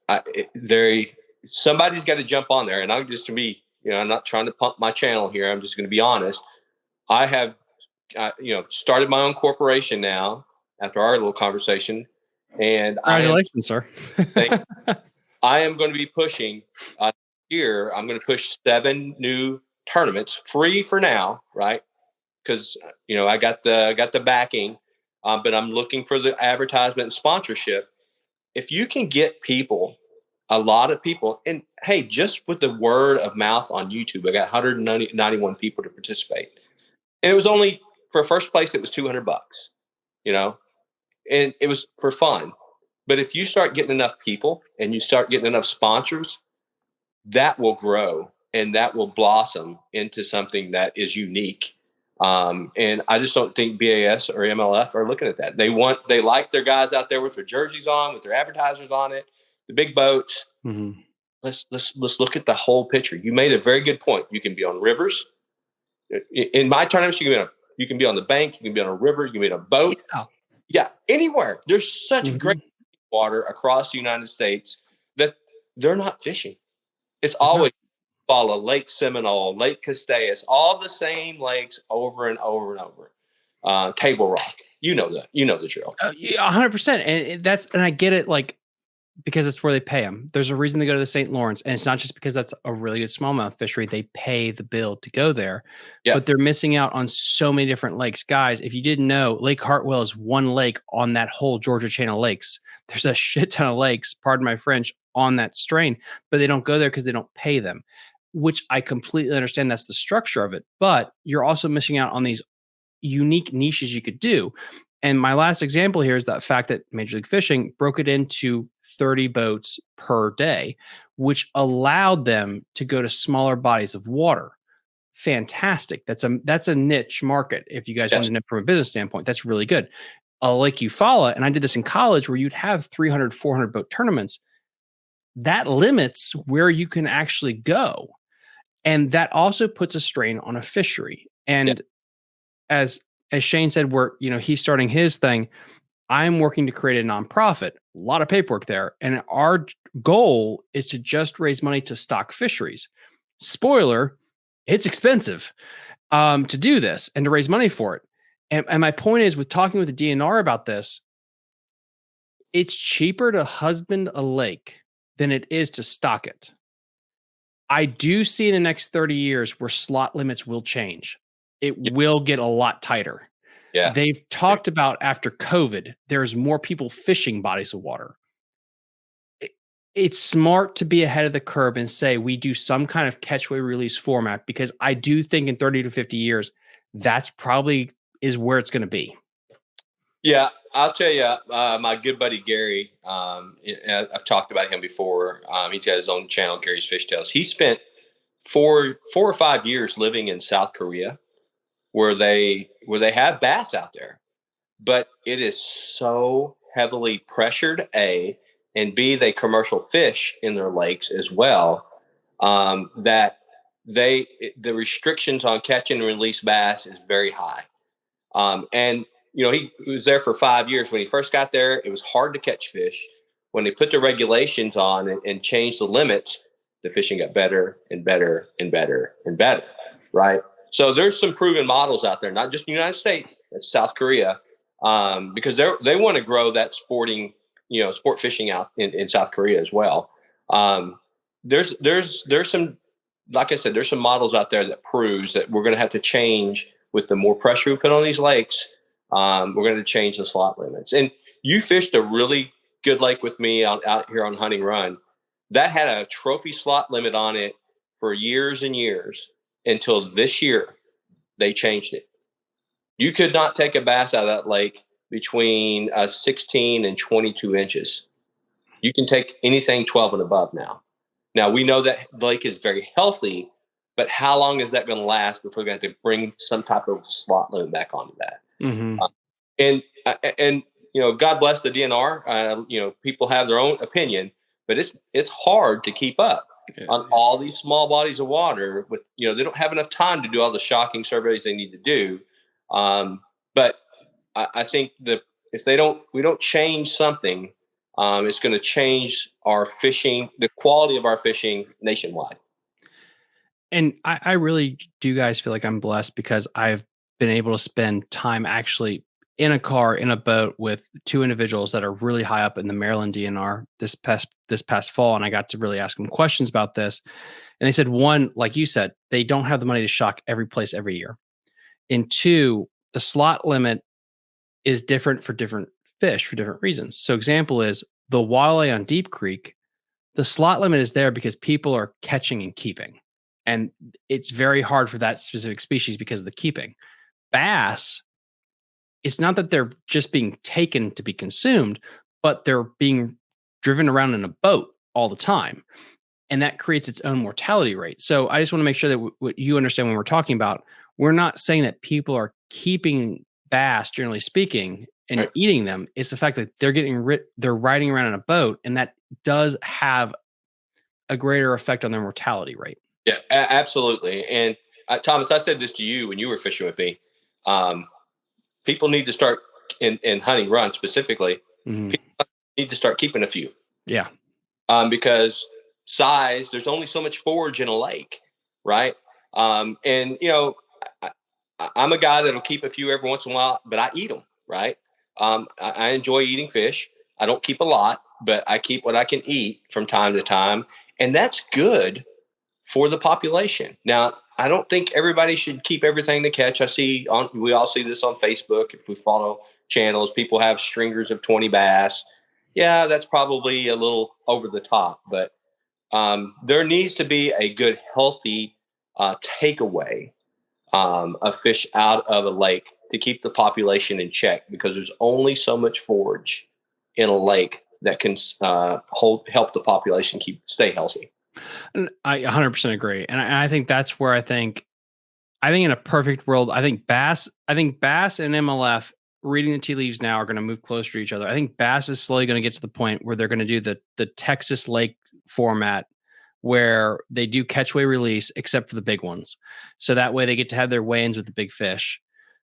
D: somebody's got to jump on there. And I'm just I'm not trying to pump my channel here. I'm just going to be honest. I have, started my own corporation now after our little conversation. And
C: congratulations, sir.
D: I am going to be pushing year, I'm going to push 7 new tournaments, free for now, right? Because I got the backing, but I'm looking for the advertisement and sponsorship. If you can get people, a lot of people, and hey, just with the word of mouth on YouTube, I got 191 people to participate, and it was only for first place. It was $200, and it was for fun. But if you start getting enough people and you start getting enough sponsors, that will grow and that will blossom into something that is unique. And I just don't think BAS or MLF are looking at that. They like their guys out there with their jerseys on, with their advertisers on it, the big boats.
C: Mm-hmm.
D: Let's look at the whole picture. You made a very good point. You can be on rivers. In my tournaments, you can be on the bank, you can be on a river, you can be on a boat. Yeah, anywhere. There's such great water across the United States that they're not fishing. It's always follow Lake Seminole, Lake Castaic, all the same lakes over and over and over. Table Rock, you know the drill.
C: 100%, and I get it, like, because it's where they pay them. There's a reason they go to the St. Lawrence, and it's not just because that's a really good smallmouth fishery. They pay the bill to go there, but they're missing out on so many different lakes. Guys, if you didn't know, Lake Hartwell is one lake on that whole Georgia chain of lakes. There's a shit ton of lakes, pardon my French, on that strain, but they don't go there because they don't pay them, which I completely understand. That's the structure of it, but you're also missing out on these unique niches you could do. And my last example here is that fact that Major League Fishing broke it into 30 boats per day, which allowed them to go to smaller bodies of water. Fantastic. That's a niche market. If you guys want to know from a business standpoint, that's really good. Lake Eufaula, and I did this in college where you'd have 300, 400 boat tournaments. That limits where you can actually go. And that also puts a strain on a fishery. And as Shane said, he's starting his thing. I'm working to create a nonprofit, a lot of paperwork there. And our goal is to just raise money to stock fisheries. Spoiler, it's expensive to do this and to raise money for it. And my point is, with talking with the DNR about this, it's cheaper to husband a lake than it is to stock it. I do see in the next 30 years where slot limits will change. It will get a lot tighter. Yeah. They've talked about after COVID, there's more people fishing bodies of water. It's smart to be ahead of the curve and say we do some kind of catch-weight release format, because I do think in 30 to 50 years, that's probably is where it's going to be. Yeah,
D: I'll tell you, my good buddy Gary, I've talked about him before. He's got his own channel, Gary's Fish Tales. He spent 4 or 5 years living in South Korea, where they have bass out there, but it is so heavily pressured, A, and B, they commercial fish in their lakes as well, that the restrictions on catch and release bass is very high. And he was there for 5 years. When he first got there, it was hard to catch fish. When they put the regulations on and changed the limits, the fishing got better and better and better and better, right? So there's some proven models out there, not just in the United States, it's South Korea, because they want to grow that sport fishing out in South Korea as well. There's some, like I said, there's some models out there that proves that we're going to have to change with the more pressure we put on these lakes. We're going to change the slot limits. And you fished a really good lake with me out here on Hunting Run that had a trophy slot limit on it for years and years, until this year they changed it. You could not take a bass out of that lake between 16 and 22 inches. You can take anything 12 and above now. Now, we know that the lake is very healthy, but how long is that going to last before we're going to have to bring some type of slot limit back onto that? Mm-hmm. And God bless the DNR. People have their own opinion, but it's hard to keep up on all these small bodies of water. With they don't have enough time to do all the shocking surveys they need to do. But I think that if we don't change something, it's going to change our fishing, the quality of our fishing nationwide.
C: And I really do, guys, feel like I'm blessed because I've been able to spend time actually in a car, in a boat with two individuals that are really high up in the Maryland DNR this past fall. And I got to really ask them questions about this. And they said, one, like you said, they don't have the money to shock every place every year. And two, the slot limit is different for different fish for different reasons. So example is the walleye on Deep Creek, the slot limit is there because people are catching and keeping. And it's very hard for that specific species because of the keeping. Bass, it's not that they're just being taken to be consumed, but they're being driven around in a boat all the time. And that creates its own mortality rate. So I just want to make sure that what you understand when we're talking about, we're not saying that people are keeping bass, generally speaking, and
D: Right.
C: eating them. It's the fact that they're riding around in a boat, and that does have a greater effect on their mortality rate.
D: Yeah, absolutely. And Thomas, I said this to you when you were fishing with me. People need to start in hunting run specifically.
C: Mhm.
D: People need to start keeping a few.
C: Yeah.
D: Because size, there's only so much forage in a lake, right? And I'm a guy that'll keep a few every once in a while, but I eat them, right? I enjoy eating fish. I don't keep a lot, but I keep what I can eat from time to time, and that's good for the population. Now, I don't think everybody should keep everything to catch. We all see this on Facebook. If we follow channels, people have stringers of 20 bass. Yeah, that's probably a little over the top, but there needs to be a good, healthy takeaway of fish out of a lake to keep the population in check, because there's only so much forage in a lake that can help the population stay healthy.
C: And I 100% agree. And I think that's where I think in a perfect world, I think Bass and MLF, reading the tea leaves now, are going to move closer to each other. I think Bass is slowly going to get to the point where they're going to do the Texas lake format, where they do catch, weigh, release, except for the big ones. So that way they get to have their weigh-ins with the big fish.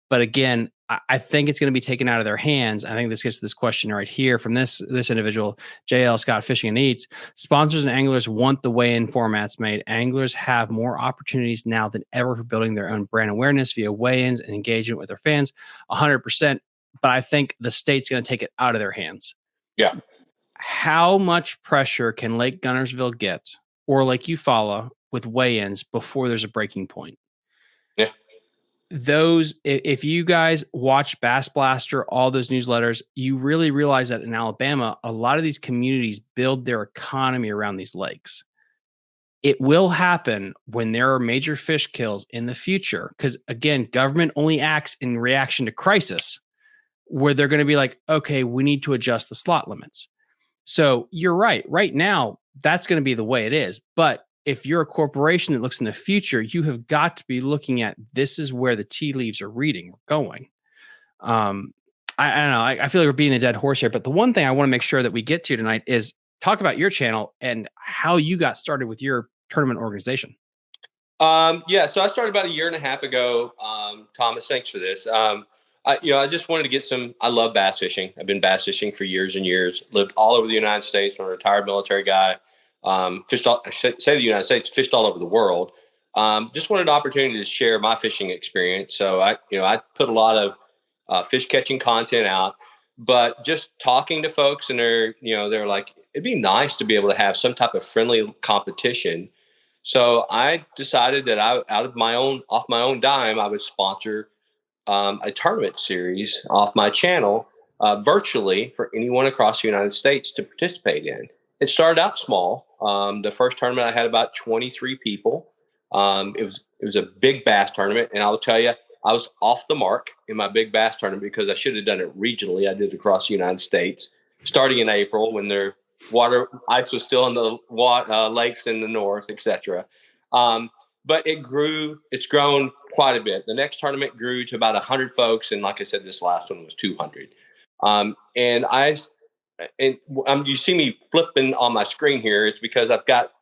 C: But again, I think it's going to be taken out of their hands. I think this gets to this question right here from this individual, JL Scott Fishing and Eats. Sponsors and anglers want the weigh-in formats made. Anglers have more opportunities now than ever for building their own brand awareness via weigh-ins and engagement with their fans. 100%. But I think the state's going to take it out of their hands.
D: Yeah.
C: How much pressure can Lake Gunnersville get, or Lake Eufaula, with weigh-ins before there's a breaking point?
D: Yeah.
C: If you guys watch Bass Blaster, all those newsletters, you really realize that in Alabama, a lot of these communities build their economy around these lakes. It will happen when there are major fish kills in the future, because again, government only acts in reaction to crisis, where they're going to be like, okay, we need to adjust the slot limits. So you're right. Right now, that's going to be the way it is. But if you're a corporation that looks in the future, you have got to be looking at, this is where the tea leaves are reading, we're going. I don't know. I feel like we're beating a dead horse here, but the one thing I want to make sure that we get to tonight is talk about your channel and how you got started with your tournament organization.
D: Yeah, so I started about a year and a half ago. Thomas, thanks for this. I just wanted to get I love bass fishing. I've been bass fishing for years and years, lived all over the United States. I'm a retired military guy. Say the United States, fished all over the world. Just wanted an opportunity to share my fishing experience. So I put a lot of fish catching content out, but just talking to folks, and they're like, it'd be nice to be able to have some type of friendly competition. So I decided that off my own dime, I would sponsor a tournament series off my channel virtually for anyone across the United States to participate in. It started out small. The first tournament I had about 23 people. It was a big bass tournament, and I'll tell you, I was off the mark in my big bass tournament because I should have done it regionally. I did it across the United States, starting in April when their ice was still in the lakes in the north, etc. But it's grown quite a bit. The next tournament grew to about 100 folks, and like I said, this last one was 200. You see me flipping on my screen here. It's because I've got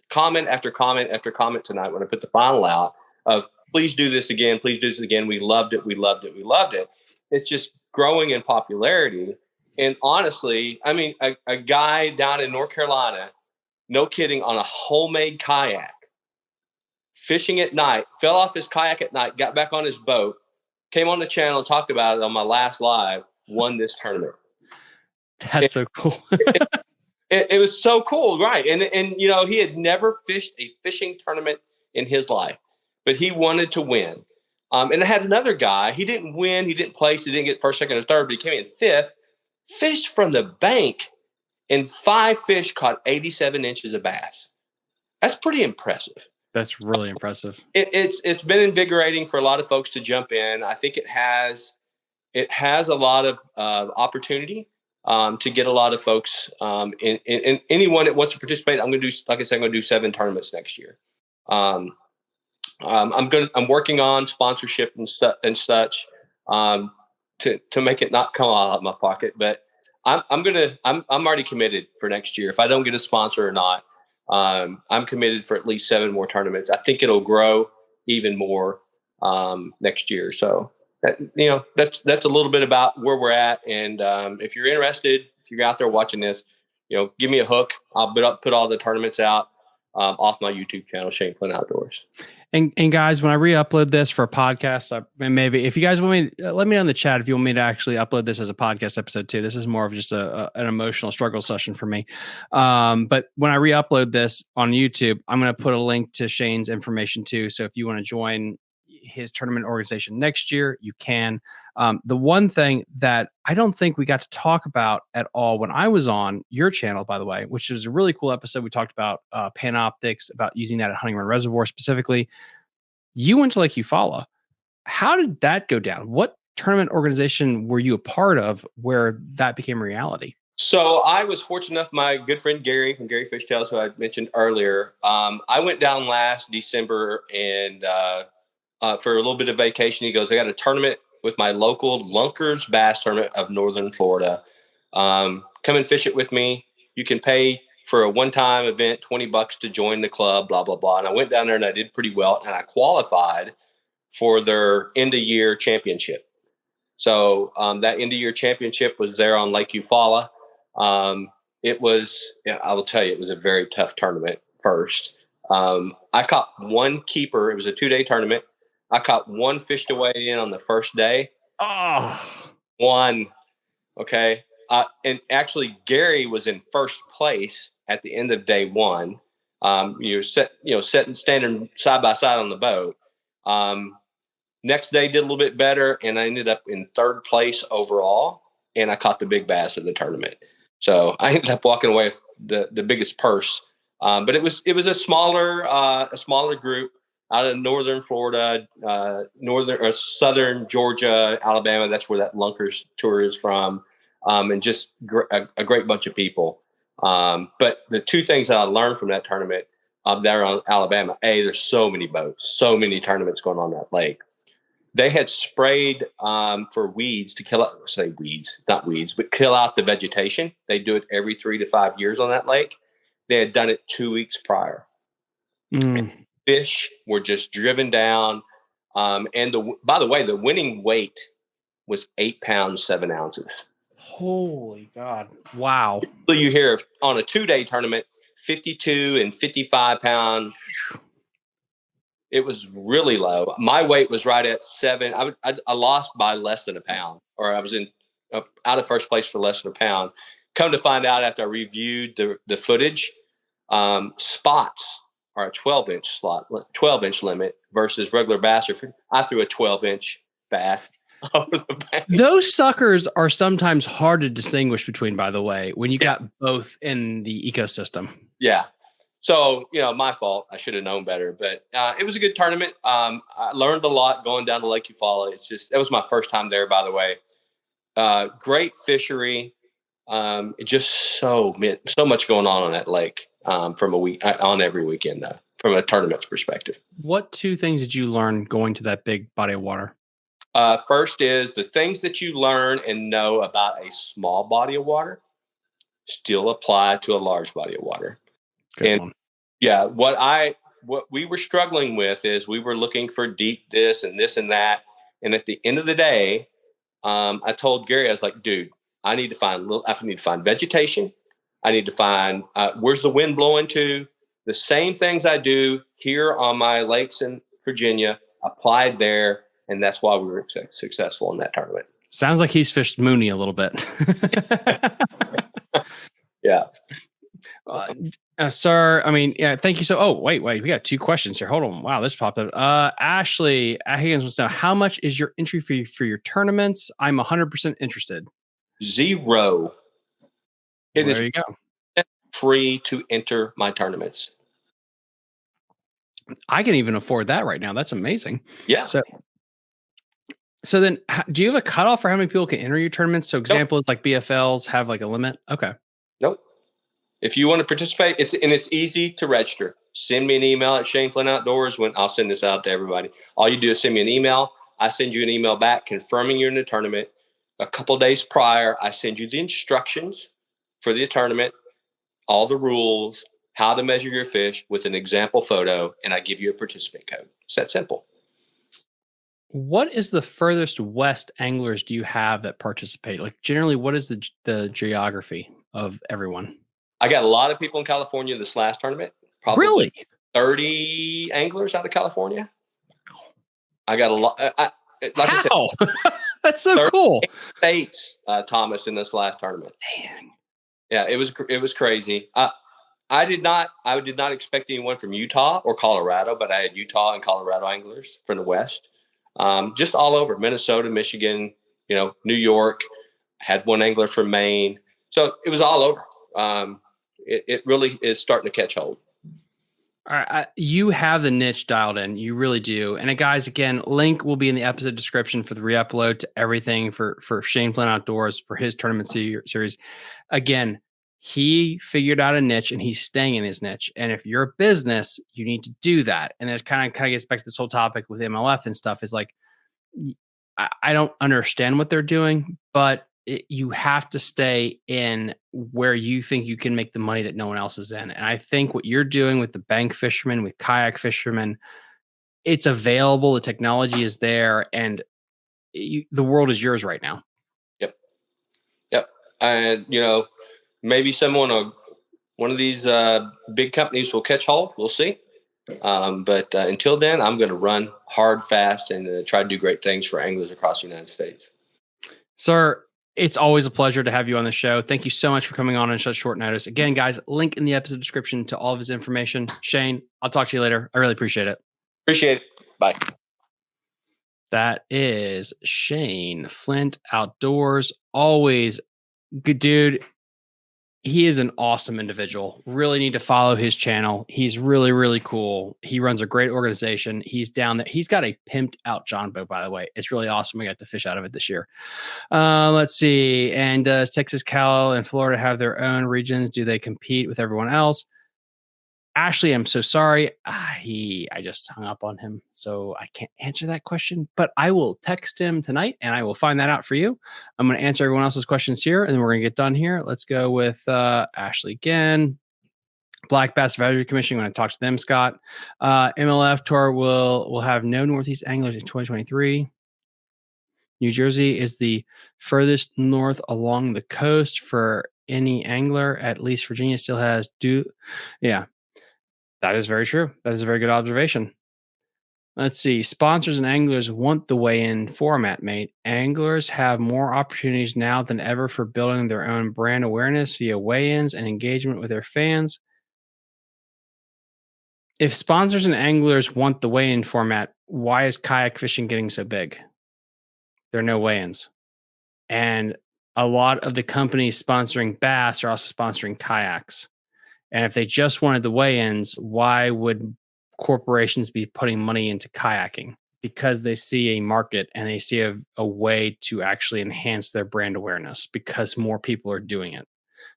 D: comment after comment after comment tonight when I put the final out of, please do this again. Please do this again. We loved it. We loved it. We loved it. It's just growing in popularity. And honestly, I mean, a guy down in North Carolina, no kidding, on a homemade kayak, fishing at night, fell off his kayak at night, got back on his boat, came on the channel and talked about it on my last live, won this tournament.
C: That's so cool.
D: It was so cool, right? And you know, he had never fished a fishing tournament in his life, but he wanted to win. And I had another guy. He didn't win. He didn't place. He didn't get first, second, or third, but he came in fifth. Fished from the bank, and 5 fish caught 87 inches of bass. That's pretty impressive.
C: That's really impressive.
D: It's been invigorating for a lot of folks to jump in. I think it has a lot of opportunity to get a lot of folks. In anyone that wants to participate, I'm going to do, like I said, I'm going to do 7 tournaments next year. I'm working on sponsorship and such to make it not come out of my pocket, but I'm already committed for next year. If I don't get a sponsor or not, I'm committed for at least 7 more tournaments. I think it'll grow even more next year. So that's a little bit about where we're at. And if you're interested, if you're out there watching this, give me a hook. I'll put all the tournaments out off my YouTube channel, Shane Flint Outdoors.
C: And guys, when I re-upload this for a podcast, maybe if you guys want me, let me know in the chat if you want me to actually upload this as a podcast episode too. This is more of just an emotional struggle session for me. But when I re-upload this on YouTube, I'm going to put a link to Shane's information too. So if you want to join his tournament organization next year, you can. The one thing that I don't think we got to talk about at all when I was on your channel, by the way, which was a really cool episode. We talked about Panoptics, about using that at Hunting Run Reservoir specifically. You went to Lake Eufaula. How did that go down? What tournament organization were you a part of where that became a reality?
D: So I was fortunate enough, my good friend Gary from Gary Fish Tales, who I mentioned earlier, I went down last December and for a little bit of vacation. He goes, I got a tournament with my local Lunkers Bass Tournament of Northern Florida. Come and fish it with me. You can pay for a one-time event, $20 to join the club, blah, blah, blah. And I went down there and I did pretty well. And I qualified for their end-of-year championship. So that end-of-year championship was there on Lake Eufaula. It was, I will tell you, it was a very tough tournament first. I caught one keeper. It was a 2-day tournament. I caught one fish to weigh in on the first day.
C: Oh,
D: one. Okay. And actually, Gary was in first place at the end of day one. Standing side by side on the boat. Next day did a little bit better, and I ended up in third place overall, and I caught the big bass of the tournament. So I ended up walking away with the biggest purse. But it was a smaller group out of northern Florida, southern Georgia, Alabama. That's where that Lunkers tour is from, and just a great bunch of people. But the 2 things that I learned from that tournament there on Alabama, there's so many boats, so many tournaments going on that lake. They had sprayed for weeds to kill out, not weeds, but kill out the vegetation. They do it every 3 to 5 years on that lake. They had done it 2 weeks prior. Fish were just driven down. And by the way, the winning weight was 8 pounds, 7 ounces.
C: Holy God. Wow.
D: So you hear on a 2-day tournament, 52 and 55 pounds. It was really low. My weight was right at 7. I lost by less than a pound, or I was out of first place for less than a pound. Come to find out after I reviewed the footage, spots are a 12-inch limit versus regular bass. I threw a 12-inch bass over the bank.
C: Those suckers are sometimes hard to distinguish between, by the way, when you got both in the ecosystem.
D: Yeah. So, my fault. I should have known better, but it was a good tournament. I learned a lot going down to Lake Eufaula. That was my first time there, by the way. Great fishery. Just so much going on that lake from a week on every weekend, though, from a tournament's perspective.
C: What 2 things did you learn going to that big body of water?
D: First is the things that you learn and know about a small body of water still apply to a large body of water.
C: Good one.
D: Yeah, what we were struggling with is we were looking for deep this and that. And at the end of the day, I told Gary, I was like, dude, I need to find vegetation. I need to find where's the wind blowing to. The same things I do here on my lakes in Virginia applied there. and that's why we were successful in that tournament.
C: Sounds like he's fished Mooney a little bit.
D: Yeah.
C: Sir, I mean, yeah, thank you. So, wait, we got 2 questions here. Hold on. Wow, this popped up. Ashley Higgins wants to know, how much is your entry fee for your tournaments? I'm 100% interested.
D: 0. It is
C: there you go.
D: free to enter my tournaments.
C: I can even afford that right now. That's amazing.
D: Yeah.
C: So then, do you have a cutoff for how many people can enter your tournaments? So examples like BFLs have like a limit? Okay.
D: Nope. If you want to participate, it's easy to register. Send me an email at Shane Flint Outdoors. When I'll send this out to everybody. All you do is send me an email. I send you an email back confirming you're in the tournament. A couple days prior, I send you the instructions for the tournament, all the rules, how to measure your fish with an example photo, and I give you a participant code. It's that simple.
C: What is the furthest west anglers do you have that participate? Like generally, what is the geography of everyone?
D: I got a lot of people in California this last tournament. Probably
C: Really?
D: 30 anglers out of California. I got a lot. Like
C: How?
D: I said,
C: That's so cool.
D: States, Thomas, in this last tournament.
C: Dang.
D: Yeah, it was crazy. I did not expect anyone from Utah or Colorado, but I had Utah and Colorado anglers from the West. Just all over Minnesota, Michigan, New York. Had one angler from Maine, so it was all over. It really is starting to catch hold.
C: All right, you have the niche dialed in. You really do. And guys, again, link will be in the episode description for the re-upload to everything for Shane Flint Outdoors for his tournament series. Again, he figured out a niche and he's staying in his niche. And if you're a business, you need to do that. And it kind of gets back to this whole topic with MLF and stuff. Is like, I don't understand what they're doing, but you have to stay in where you think you can make the money that no one else is in. And I think what you're doing with the bank fishermen, with kayak fishermen, it's available. The technology is there, and the world is yours right now.
D: Yep. And maybe one of these big companies will catch hold. We'll see. But until then, I'm going to run hard, fast, and try to do great things for anglers across the United States.
C: Sir, it's always a pleasure to have you on the show. Thank you so much for coming on such short notice. Again, guys, link in the episode description to all of his information. Shane, I'll talk to you later. I really appreciate it.
D: Appreciate it. Bye.
C: That is Shane Flint Outdoors. Always good dude. He is an awesome individual. Really need to follow his channel. He's really, really cool. He runs a great organization. He's down there. He's got a pimped out John boat, by the way. It's really awesome. We got to fish out of it this year. Let's see. And does Texas, Cal, and Florida have their own regions? Do they compete with everyone else? Ashley, I'm so sorry. I just hung up on him, so I can't answer that question, but I will text him tonight and I will find that out for you. I'm going to answer everyone else's questions here, and then we're going to get done here. Let's go with Ashley again. Black Bass Advisory Commission, when I talk to them, Scott. MLF Tour will have no Northeast anglers in 2023. New Jersey is the furthest north along the coast for any angler. At least Virginia still has yeah. That is very true. That is a very good observation. Let's see. Sponsors and anglers want the weigh-in format, mate. Anglers have more opportunities now than ever for building their own brand awareness via weigh-ins and engagement with their fans. If sponsors and anglers want the weigh-in format, why is kayak fishing getting so big? There are no weigh-ins. And a lot of the companies sponsoring bass are also sponsoring kayaks. And if they just wanted the weigh-ins, why would corporations be putting money into kayaking? Because they see a market and they see a way to actually enhance their brand awareness because more people are doing it.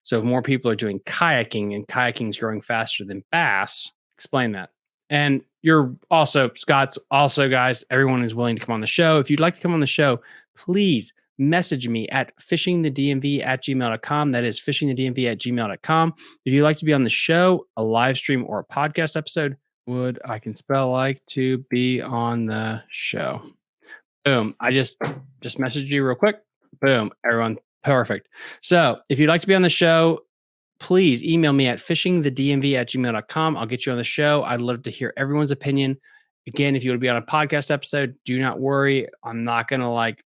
C: So if more people are doing kayaking and kayaking is growing faster than bass, explain that. And you're also, Scott's also, guys, everyone is willing to come on the show. If you'd like to come on the show, please message me at fishingthedmv@gmail.com. That is fishingthedmv@gmail.com. If you'd like to be on the show, a live stream or a podcast episode, would I can spell like to be on the show. Boom. I just messaged you real quick. Boom. Everyone. Perfect. So if you'd like to be on the show, please email me at fishingthedmv@gmail.com. I'll get you on the show. I'd love to hear everyone's opinion. Again, if you want to be on a podcast episode, do not worry. I'm not going to like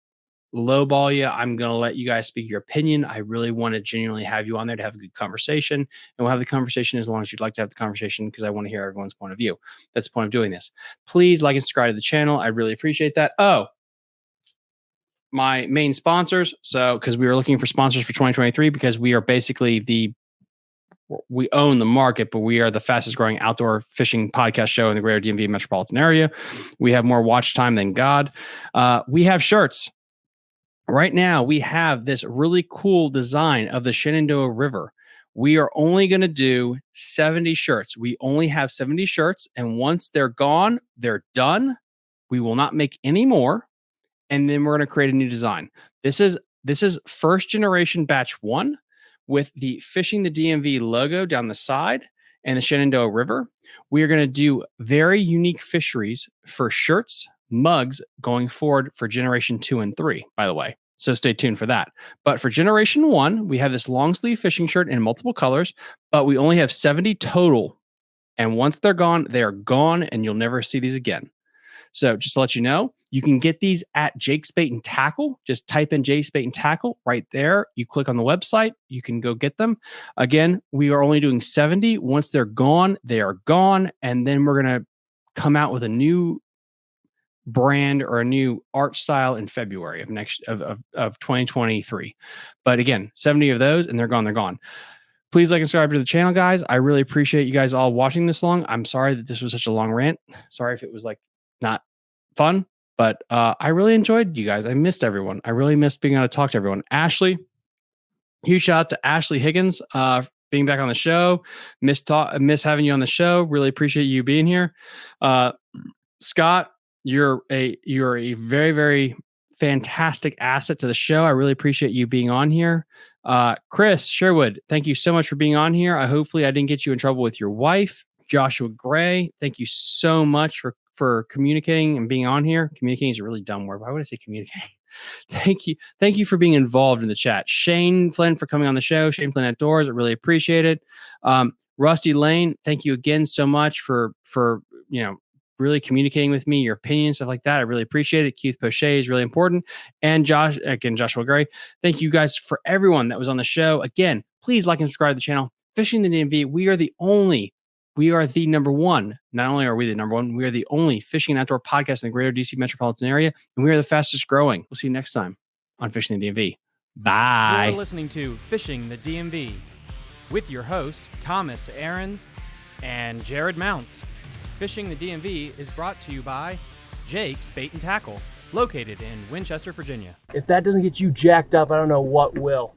C: lowball you. I'm going to let you guys speak your opinion. I really want to genuinely have you on there to have a good conversation. And we'll have the conversation as long as you'd like to have the conversation, because I want to hear everyone's point of view. That's the point of doing this. Please like and subscribe to the channel. I really appreciate that. Oh, my main sponsors. So, because we were looking for sponsors for 2023, because we are basically we own the market, but we are the fastest growing outdoor fishing podcast show in the greater DMV metropolitan area. We have more watch time than God. We have shirts. Right now, we have this really cool design of the Shenandoah River. We are only going to do 70 shirts. We only have 70 shirts, and once they're gone, they're done. We will not make any more, and then we're going to create a new design. This is first generation batch 1 with the Fishing the DMV logo down the side and the Shenandoah River. We are going to do very unique fisheries for shirts, mugs going forward for generation 2 and 3, by the way. So stay tuned for that. But for generation 1, we have this long sleeve fishing shirt in multiple colors, but we only have 70 total. And once they're gone, they are gone, and you'll never see these again. So just to let you know, you can get these at Jake's Bait and Tackle. Just type in Jake's Bait and Tackle right there. You click on the website, you can go get them. Again, we are only doing 70. Once they're gone, they are gone. And then we're going to come out with a new brand or a new art style in February of 2023. But again, 70 of those, and they're gone, they're gone. Please like and subscribe to the channel, guys. I really appreciate you guys all watching this long. I'm sorry that this was such a long rant. Sorry if it was like not fun, but I really enjoyed you guys. I missed everyone. I really missed being able to talk to everyone. Ashley, huge shout out to Ashley Higgins being back on the show. Miss having you on the show. Really appreciate you being here. Scott, you're a very, very fantastic asset to the show. I really appreciate you being on here. Chris Sherwood, thank you so much for being on here. Hopefully I didn't get you in trouble with your wife. Joshua Gray, thank you so much for communicating and being on here. Communicating is a really dumb word. Why would I say communicating? Thank you for being involved in the chat. Shane Flynn for coming on the show. Shane Flynn Outdoors, I really appreciate it. Rusty Lane, thank you again so much for really communicating with me, your opinions, stuff like that. I really appreciate it. Keith Pochet is really important. And Joshua Gray, thank you guys for everyone that was on the show. Again, please like and subscribe to the channel. Fishing the DMV, we are the number one. Not only are we the number one, we are the only fishing and outdoor podcast in the greater DC metropolitan area, and we are the fastest growing. We'll see you next time on Fishing the DMV. Bye.
A: You're listening to Fishing the DMV with your hosts, Thomas Ahrens and Jared Mounts. Fishing the DMV is brought to you by Jake's Bait and Tackle, located in Winchester, Virginia.
B: If that doesn't get you jacked up, I don't know what will.